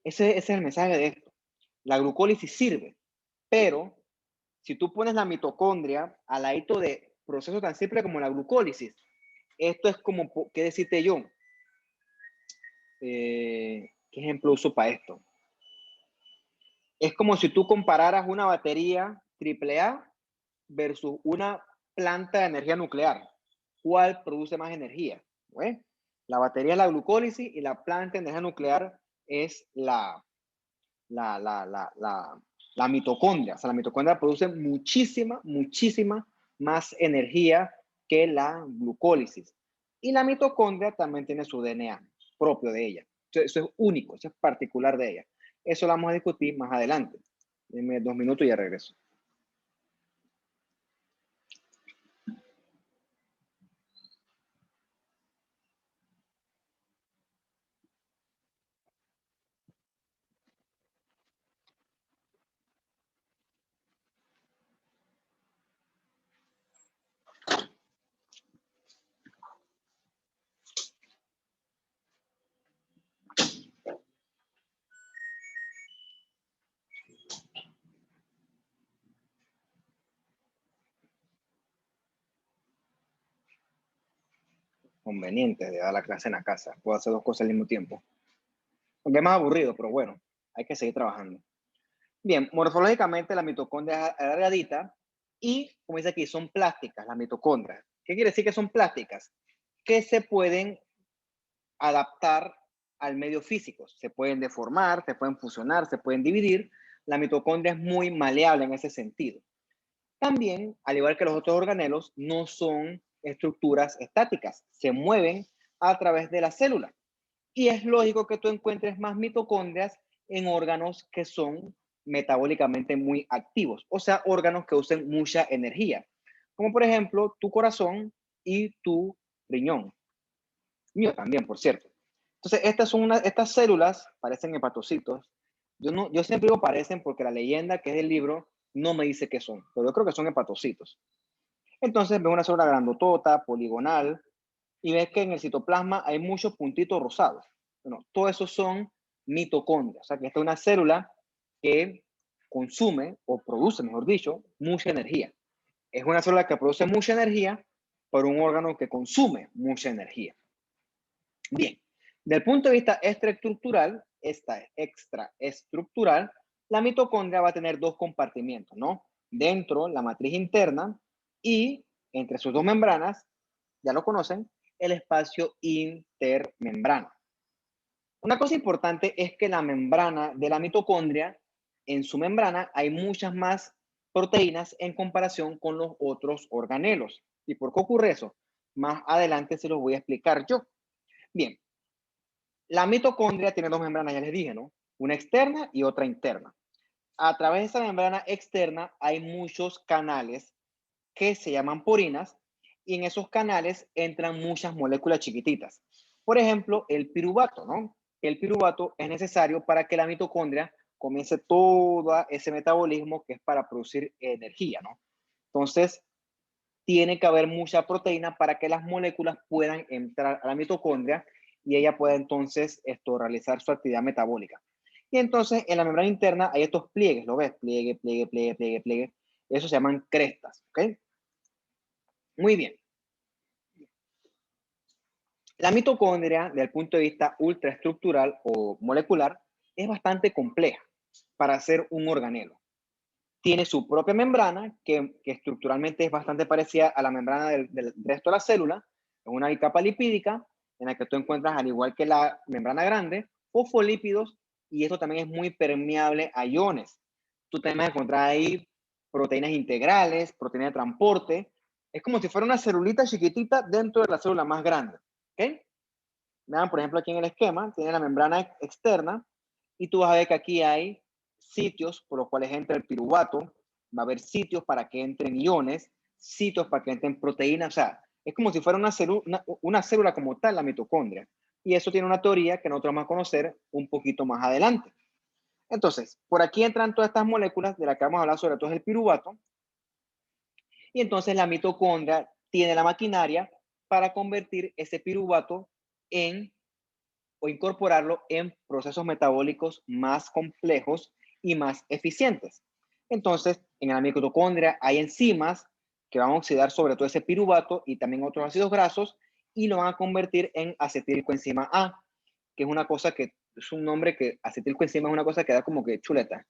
Ese es el mensaje de esto. La glucólisis sirve, pero si tú pones la mitocondria al ladito de procesos tan simples como la glucólisis, esto es como, ¿qué decirte yo? ¿Qué ejemplo uso para esto? Es como si tú compararas una batería AAA versus una planta de energía nuclear. ¿Cuál produce más energía? ¿Bueno? La batería es la glucólisis y la planta de energía nuclear es la mitocondria. O sea, la mitocondria produce muchísima más energía que la glucólisis. Y la mitocondria también tiene su DNA propio de ella. Eso es único, eso es particular de ella. Eso lo vamos a discutir más adelante. Denme 2 minutos y ya regreso. Conveniente de dar la clase en la casa. Puedo hacer 2 cosas al mismo tiempo. Aunque es más aburrido, pero bueno, hay que seguir trabajando. Bien, morfológicamente la mitocondria es alargadita y, como dice aquí, son plásticas las mitocondrias. ¿Qué quiere decir que son plásticas? Que se pueden adaptar al medio físico. Se pueden deformar, se pueden fusionar, se pueden dividir. La mitocondria es muy maleable en ese sentido. También, al igual que los otros organelos, no son estructuras estáticas. Se mueven a través de la célula. Y es lógico que tú encuentres más mitocondrias en órganos que son metabólicamente muy activos, o sea, órganos que usen mucha energía, como por ejemplo tu corazón y tu riñón. Mío también, por cierto. Entonces, estas células parecen hepatocitos, Yo siempre digo parecen porque la leyenda que es el libro no me dice qué son, pero yo creo que son hepatocitos. Entonces ves una célula grandotota, poligonal, y ves que en el citoplasma hay muchos puntitos rosados. Bueno, todo eso son mitocondrias. O sea, que esta es una célula que consume o produce, mejor dicho, mucha energía. Es una célula que produce mucha energía por un órgano que consume mucha energía. Bien, del punto de vista extraestructural, la mitocondria va a tener dos compartimientos, ¿no? Dentro, la matriz interna y entre sus dos membranas, ya lo conocen, el espacio intermembrana. Una cosa importante es que la membrana de la mitocondria, en su membrana hay muchas más proteínas en comparación con los otros organelos. ¿Y por qué ocurre eso? Más adelante se los voy a explicar yo. Bien, la mitocondria tiene dos membranas, ya les dije, ¿no? Una externa y otra interna. A través de esa membrana externa hay muchos canales que se llaman porinas y en esos canales entran muchas moléculas chiquititas. Por ejemplo, el piruvato, ¿no? El piruvato es necesario para que la mitocondria comience todo ese metabolismo que es para producir energía, ¿no? Entonces, tiene que haber mucha proteína para que las moléculas puedan entrar a la mitocondria y ella pueda entonces realizar su actividad metabólica. Y entonces en la membrana interna hay estos pliegues, ¿lo ves? Pliegue, pliegue, pliegue, pliegue, pliegue. Eso se llaman crestas, ¿ok? Muy bien. La mitocondria, desde el punto de vista ultraestructural o molecular, es bastante compleja para ser un organelo. Tiene su propia membrana, que estructuralmente es bastante parecida a la membrana del resto de la célula. Es una bicapa lipídica en la que tú encuentras, al igual que la membrana grande, fosfolípidos, y esto también es muy permeable a iones. Tú también vas a encontrar ahí proteínas integrales, proteínas de transporte. Es como si fuera una celulita chiquitita dentro de la célula más grande. ¿Ok? Vean, por ejemplo, aquí en el esquema, tiene la membrana externa, y tú vas a ver que aquí hay sitios por los cuales entra el piruvato, va a haber sitios para que entren iones, sitios para que entren proteínas, o sea, es como si fuera una célula como tal, la mitocondria. Y eso tiene una teoría que nosotros vamos a conocer un poquito más adelante. Entonces, por aquí entran todas estas moléculas de las que vamos a hablar, sobre todo es el piruvato, y entonces la mitocondria tiene la maquinaria para convertir ese piruvato en o incorporarlo en procesos metabólicos más complejos y más eficientes. Entonces, en la mitocondria hay enzimas que van a oxidar sobre todo ese piruvato y también otros ácidos grasos y lo van a convertir en acetilcoenzima A, que es una cosa que es un nombre que acetilcoenzima es una cosa que da como que chuleta.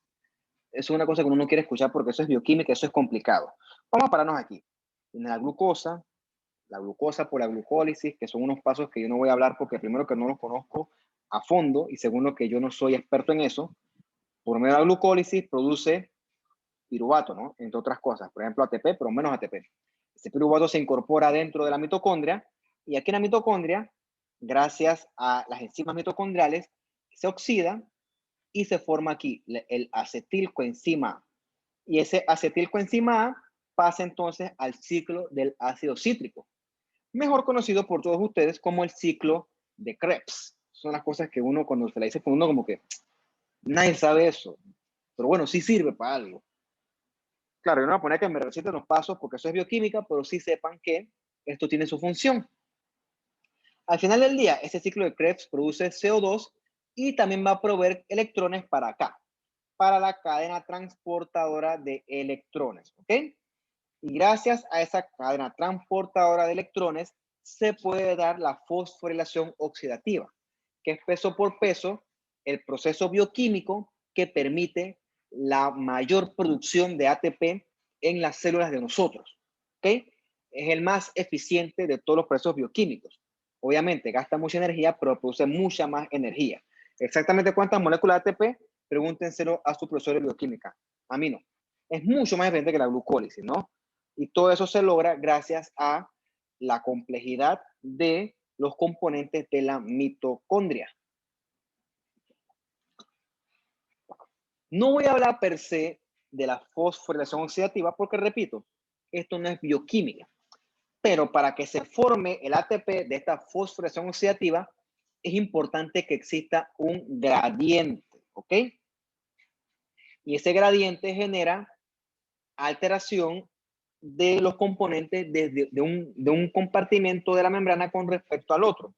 Es una cosa que uno no quiere escuchar porque eso es bioquímica, eso es complicado. Vamos a pararnos aquí. Tiene la glucosa por la glucólisis, que son unos pasos que yo no voy a hablar porque primero que no los conozco a fondo y segundo que yo no soy experto en eso. Por medio de la glucólisis produce piruvato, ¿no? Entre otras cosas, por ejemplo ATP, pero menos ATP. Ese piruvato se incorpora dentro de la mitocondria y aquí en la mitocondria, gracias a las enzimas mitocondriales, se oxida y se forma aquí el acetilcoenzima A. Y ese acetilcoenzima A pasa entonces al ciclo del ácido cítrico, mejor conocido por todos ustedes como el ciclo de Krebs. Son las cosas que uno cuando se la dice, uno como que nadie sabe eso, pero bueno, sí sirve para algo. Claro, yo no voy a poner que me reciten los pasos porque eso es bioquímica, pero sí sepan que esto tiene su función. Al final del día, este ciclo de Krebs produce CO2 y también va a proveer electrones para acá, para la cadena transportadora de electrones, ¿ok? Y gracias a esa cadena transportadora de electrones se puede dar la fosforilación oxidativa, que es peso por peso el proceso bioquímico que permite la mayor producción de ATP en las células de nosotros. ¿Ok? Es el más eficiente de todos los procesos bioquímicos. Obviamente gasta mucha energía, pero produce mucha más energía. Exactamente cuántas moléculas de ATP, pregúntenselo a su profesor de bioquímica. A mí no. Es mucho más eficiente que la glucólisis, ¿no? Y todo eso se logra gracias a la complejidad de los componentes de la mitocondria. No voy a hablar per se de la fosforilación oxidativa porque, repito, esto no es bioquímica. Pero para que se forme el ATP de esta fosforilación oxidativa, es importante que exista un gradiente, ¿ok? Y ese gradiente genera alteración de los componentes de un compartimento de la membrana con respecto al otro.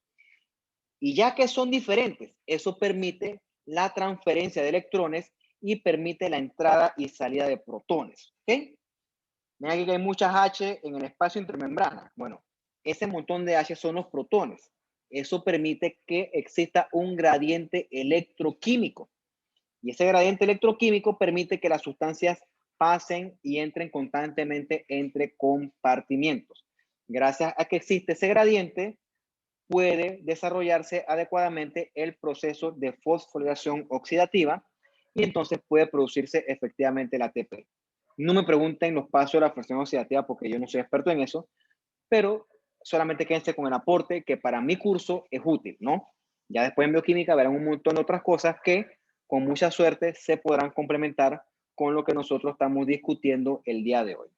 Y ya que son diferentes, eso permite la transferencia de electrones y permite la entrada y salida de protones. ¿Ok? Ven aquí que hay muchas H en el espacio intermembrana. Bueno, ese montón de H son los protones. Eso permite que exista un gradiente electroquímico. Y ese gradiente electroquímico permite que las sustancias pasen y entren constantemente entre compartimientos. Gracias a que existe ese gradiente, puede desarrollarse adecuadamente el proceso de fosforilación oxidativa y entonces puede producirse efectivamente el ATP. No me pregunten los pasos de la fosforilación oxidativa porque yo no soy experto en eso, pero solamente quédense con el aporte que para mi curso es útil, ¿no? Ya después en bioquímica verán un montón de otras cosas que con mucha suerte se podrán complementar con lo que nosotros estamos discutiendo el día de hoy.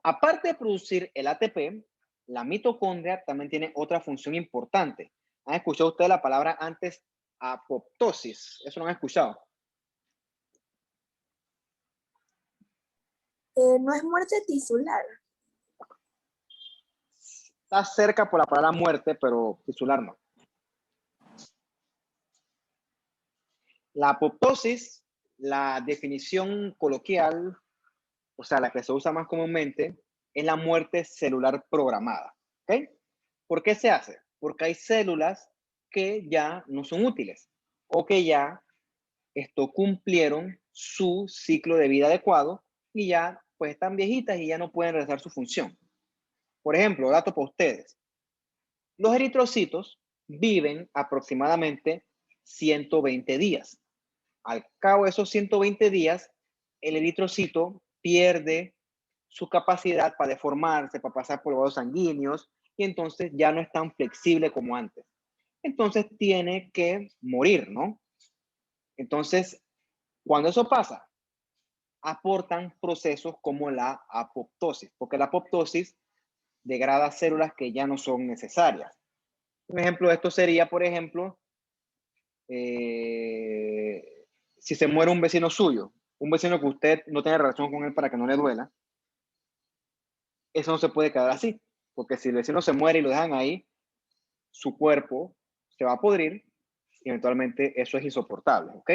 Aparte de producir el ATP, la mitocondria también tiene otra función importante. ¿Han escuchado ustedes la palabra antes apoptosis? ¿Eso lo han escuchado? No es muerte tisular. Está cerca por la palabra muerte, pero tisular no. La apoptosis, la definición coloquial, o sea, la que se usa más comúnmente, es la muerte celular programada. ¿Ok? ¿Por qué se hace? Porque hay células que ya no son útiles o que ya cumplieron su ciclo de vida adecuado y ya pues están viejitas y ya no pueden realizar su función. Por ejemplo, dato para ustedes. Los eritrocitos viven aproximadamente 120 días. Al cabo de esos 120 días, el eritrocito pierde su capacidad para deformarse, para pasar por los vasos sanguíneos, y entonces ya no es tan flexible como antes. Entonces tiene que morir, ¿no? Entonces, cuando eso pasa, aportan procesos como la apoptosis, porque la apoptosis degrada células que ya no son necesarias. Un ejemplo de esto sería, por ejemplo, si se muere un vecino suyo, un vecino que usted no tiene relación con él para que no le duela, eso no se puede quedar así, porque si el vecino se muere y lo dejan ahí, su cuerpo se va a podrir y eventualmente eso es insoportable, ¿ok?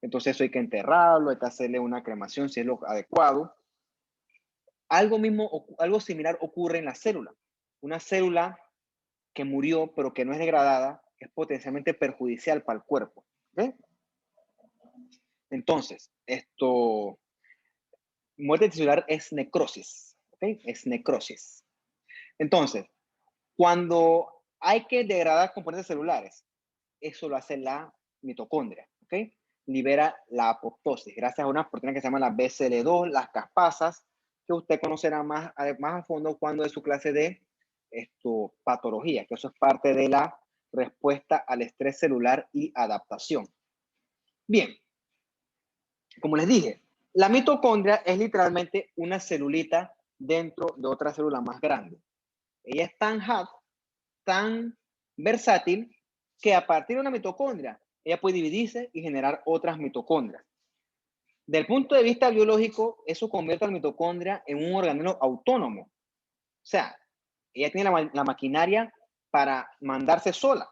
Entonces eso hay que enterrarlo, hay que hacerle una cremación si es lo adecuado. Algo similar ocurre en la célula. Una célula que murió pero que no es degradada es potencialmente perjudicial para el cuerpo, ¿ok? Entonces, muerte tisular es necrosis, ¿ok? Es necrosis. Entonces, cuando hay que degradar componentes celulares, eso lo hace la mitocondria, ¿ok? Libera la apoptosis gracias a unas proteínas que se llaman las BCL2, las caspasas, que usted conocerá más a fondo cuando es su clase de patología, que eso es parte de la respuesta al estrés celular y adaptación. Bien, como les dije, la mitocondria es literalmente una celulita dentro de otra célula más grande. Ella es tan versátil, que a partir de una mitocondria, ella puede dividirse y generar otras mitocondrias. Del punto de vista biológico, eso convierte a la mitocondria en un organelo autónomo. O sea, ella tiene la maquinaria para mandarse sola.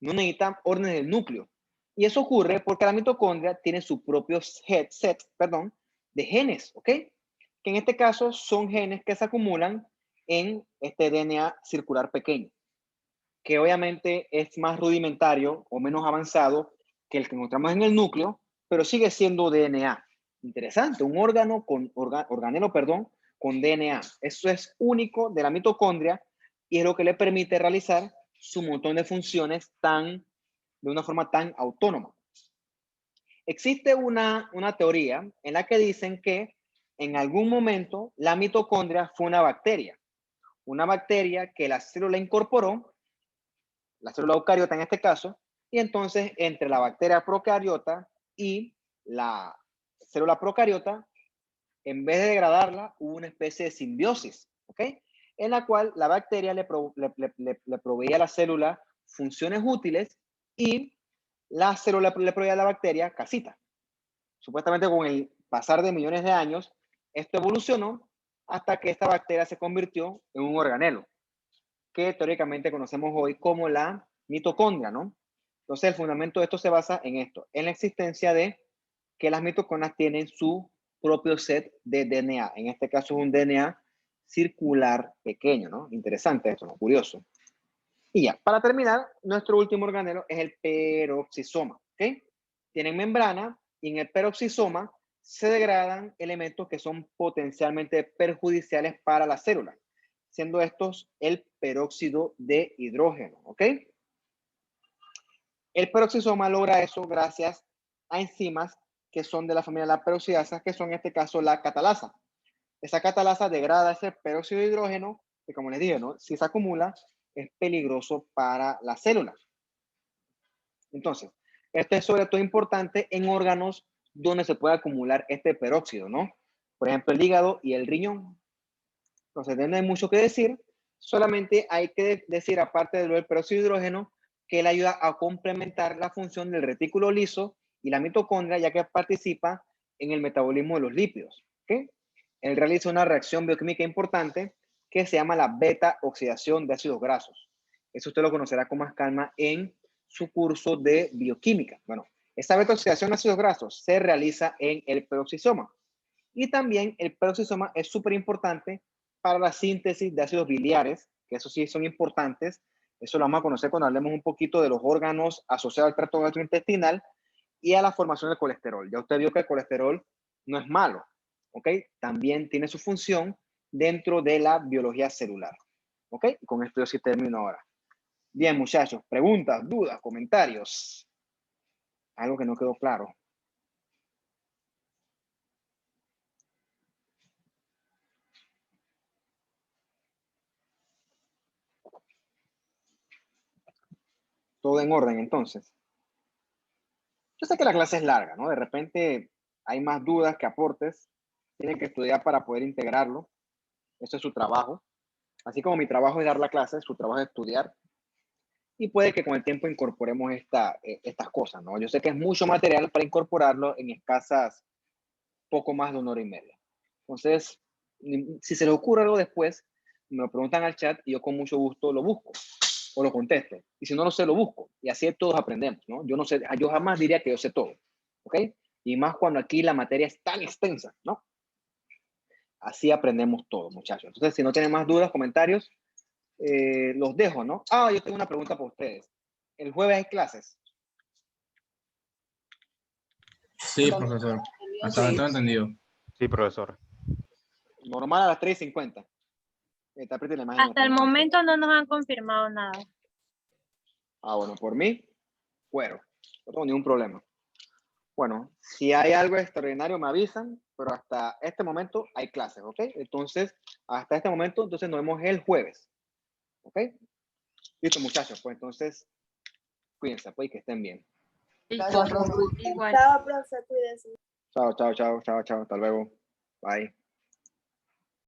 No necesita órdenes del núcleo. Y eso ocurre porque la mitocondria tiene su propio set de genes, ¿ok? Que en este caso son genes que se acumulan en este DNA circular pequeño, que obviamente es más rudimentario o menos avanzado que el que encontramos en el núcleo, pero sigue siendo DNA. Interesante, un organelo con DNA. Eso es único de la mitocondria y es lo que le permite realizar su montón de funciones de una forma tan autónoma. Existe una teoría en la que dicen que en algún momento la mitocondria fue una bacteria que la célula incorporó, la célula eucariota en este caso, y entonces entre la bacteria procariota y la célula procariota, en vez de degradarla, hubo una especie de simbiosis, ¿ok? En la cual la bacteria le proveía a la célula funciones útiles y la célula le proveía a la bacteria casita. Supuestamente con el pasar de millones de años, esto evolucionó hasta que esta bacteria se convirtió en un organelo, que teóricamente conocemos hoy como la mitocondria, ¿no? Entonces, el fundamento de esto se basa en esto, en la existencia de que las mitocondrias tienen su propio set de DNA. En este caso es un DNA circular pequeño, ¿no? Interesante esto, ¿no? Curioso. Y ya, para terminar, nuestro último organelo es el peroxisoma, ¿ok? Tienen membrana y en el peroxisoma se degradan elementos que son potencialmente perjudiciales para la célula, siendo estos el peróxido de hidrógeno, ¿ok? El peroxisoma logra eso gracias a enzimas que son de la familia de la peroxidasa, que son en este caso la catalasa. Esa catalasa degrada ese peróxido de hidrógeno, que como les dije, ¿no? Si se acumula, es peligroso para la célula. Entonces, esto es sobre todo importante en órganos donde se puede acumular este peróxido, ¿no? Por ejemplo, el hígado y el riñón. Entonces, no hay mucho que decir, solamente hay que decir, aparte del peróxido de hidrógeno, que él ayuda a complementar la función del retículo liso y la mitocondria, ya que participa en el metabolismo de los lípidos, ¿ok? Él realiza una reacción bioquímica importante que se llama la beta-oxidación de ácidos grasos. Eso usted lo conocerá con más calma en su curso de bioquímica. Bueno, esa beta-oxidación de ácidos grasos se realiza en el peroxisoma. Y también el peroxisoma es súper importante para la síntesis de ácidos biliares, que eso sí son importantes. Eso lo vamos a conocer cuando hablemos un poquito de los órganos asociados al tracto gastrointestinal y a la formación del colesterol. Ya usted vio que el colesterol no es malo, ¿ok? También tiene su función dentro de la biología celular, ¿ok? Y con esto yo sí termino ahora. Bien, muchachos, preguntas, dudas, comentarios. Algo que no quedó claro. Todo en orden, entonces. Yo sé que la clase es larga, ¿no? De repente hay más dudas que aportes. Tienen que estudiar para poder integrarlo. Eso es su trabajo. Así como mi trabajo es dar la clase, su trabajo es estudiar. Y puede que con el tiempo incorporemos estas cosas, ¿no? Yo sé que es mucho material para incorporarlo en escasas poco más de 1 hora y media. Entonces, si se les ocurre algo después, me lo preguntan al chat y yo con mucho gusto lo busco o lo contesto. Y si no lo sé, lo busco. Y así todos aprendemos, ¿no? Yo no sé, yo jamás diría que yo sé todo, ¿ok? Y más cuando aquí la materia es tan extensa, ¿no? Así aprendemos todo, muchachos. Entonces, si no tienen más dudas, comentarios, los dejo, ¿no? Ah, yo tengo una pregunta para ustedes. ¿El jueves hay clases? Sí, profesor. Hasta ahora tengo entendido. Sí, profesor. Normal a las 3:50. La imagen Hasta el momento no nos han confirmado nada. Ah, bueno, por mí, fuero. No tengo ningún problema. Bueno, si hay algo extraordinario me avisan, pero hasta este momento hay clases, ¿ok? Entonces, hasta este momento, entonces nos vemos el jueves, ¿ok? Listo, muchachos, pues entonces, cuídense, pues, y que estén bien. Listo, igual. Chao, profe, cuídense. Chao, chao, chao, chao, chao, hasta luego. Bye.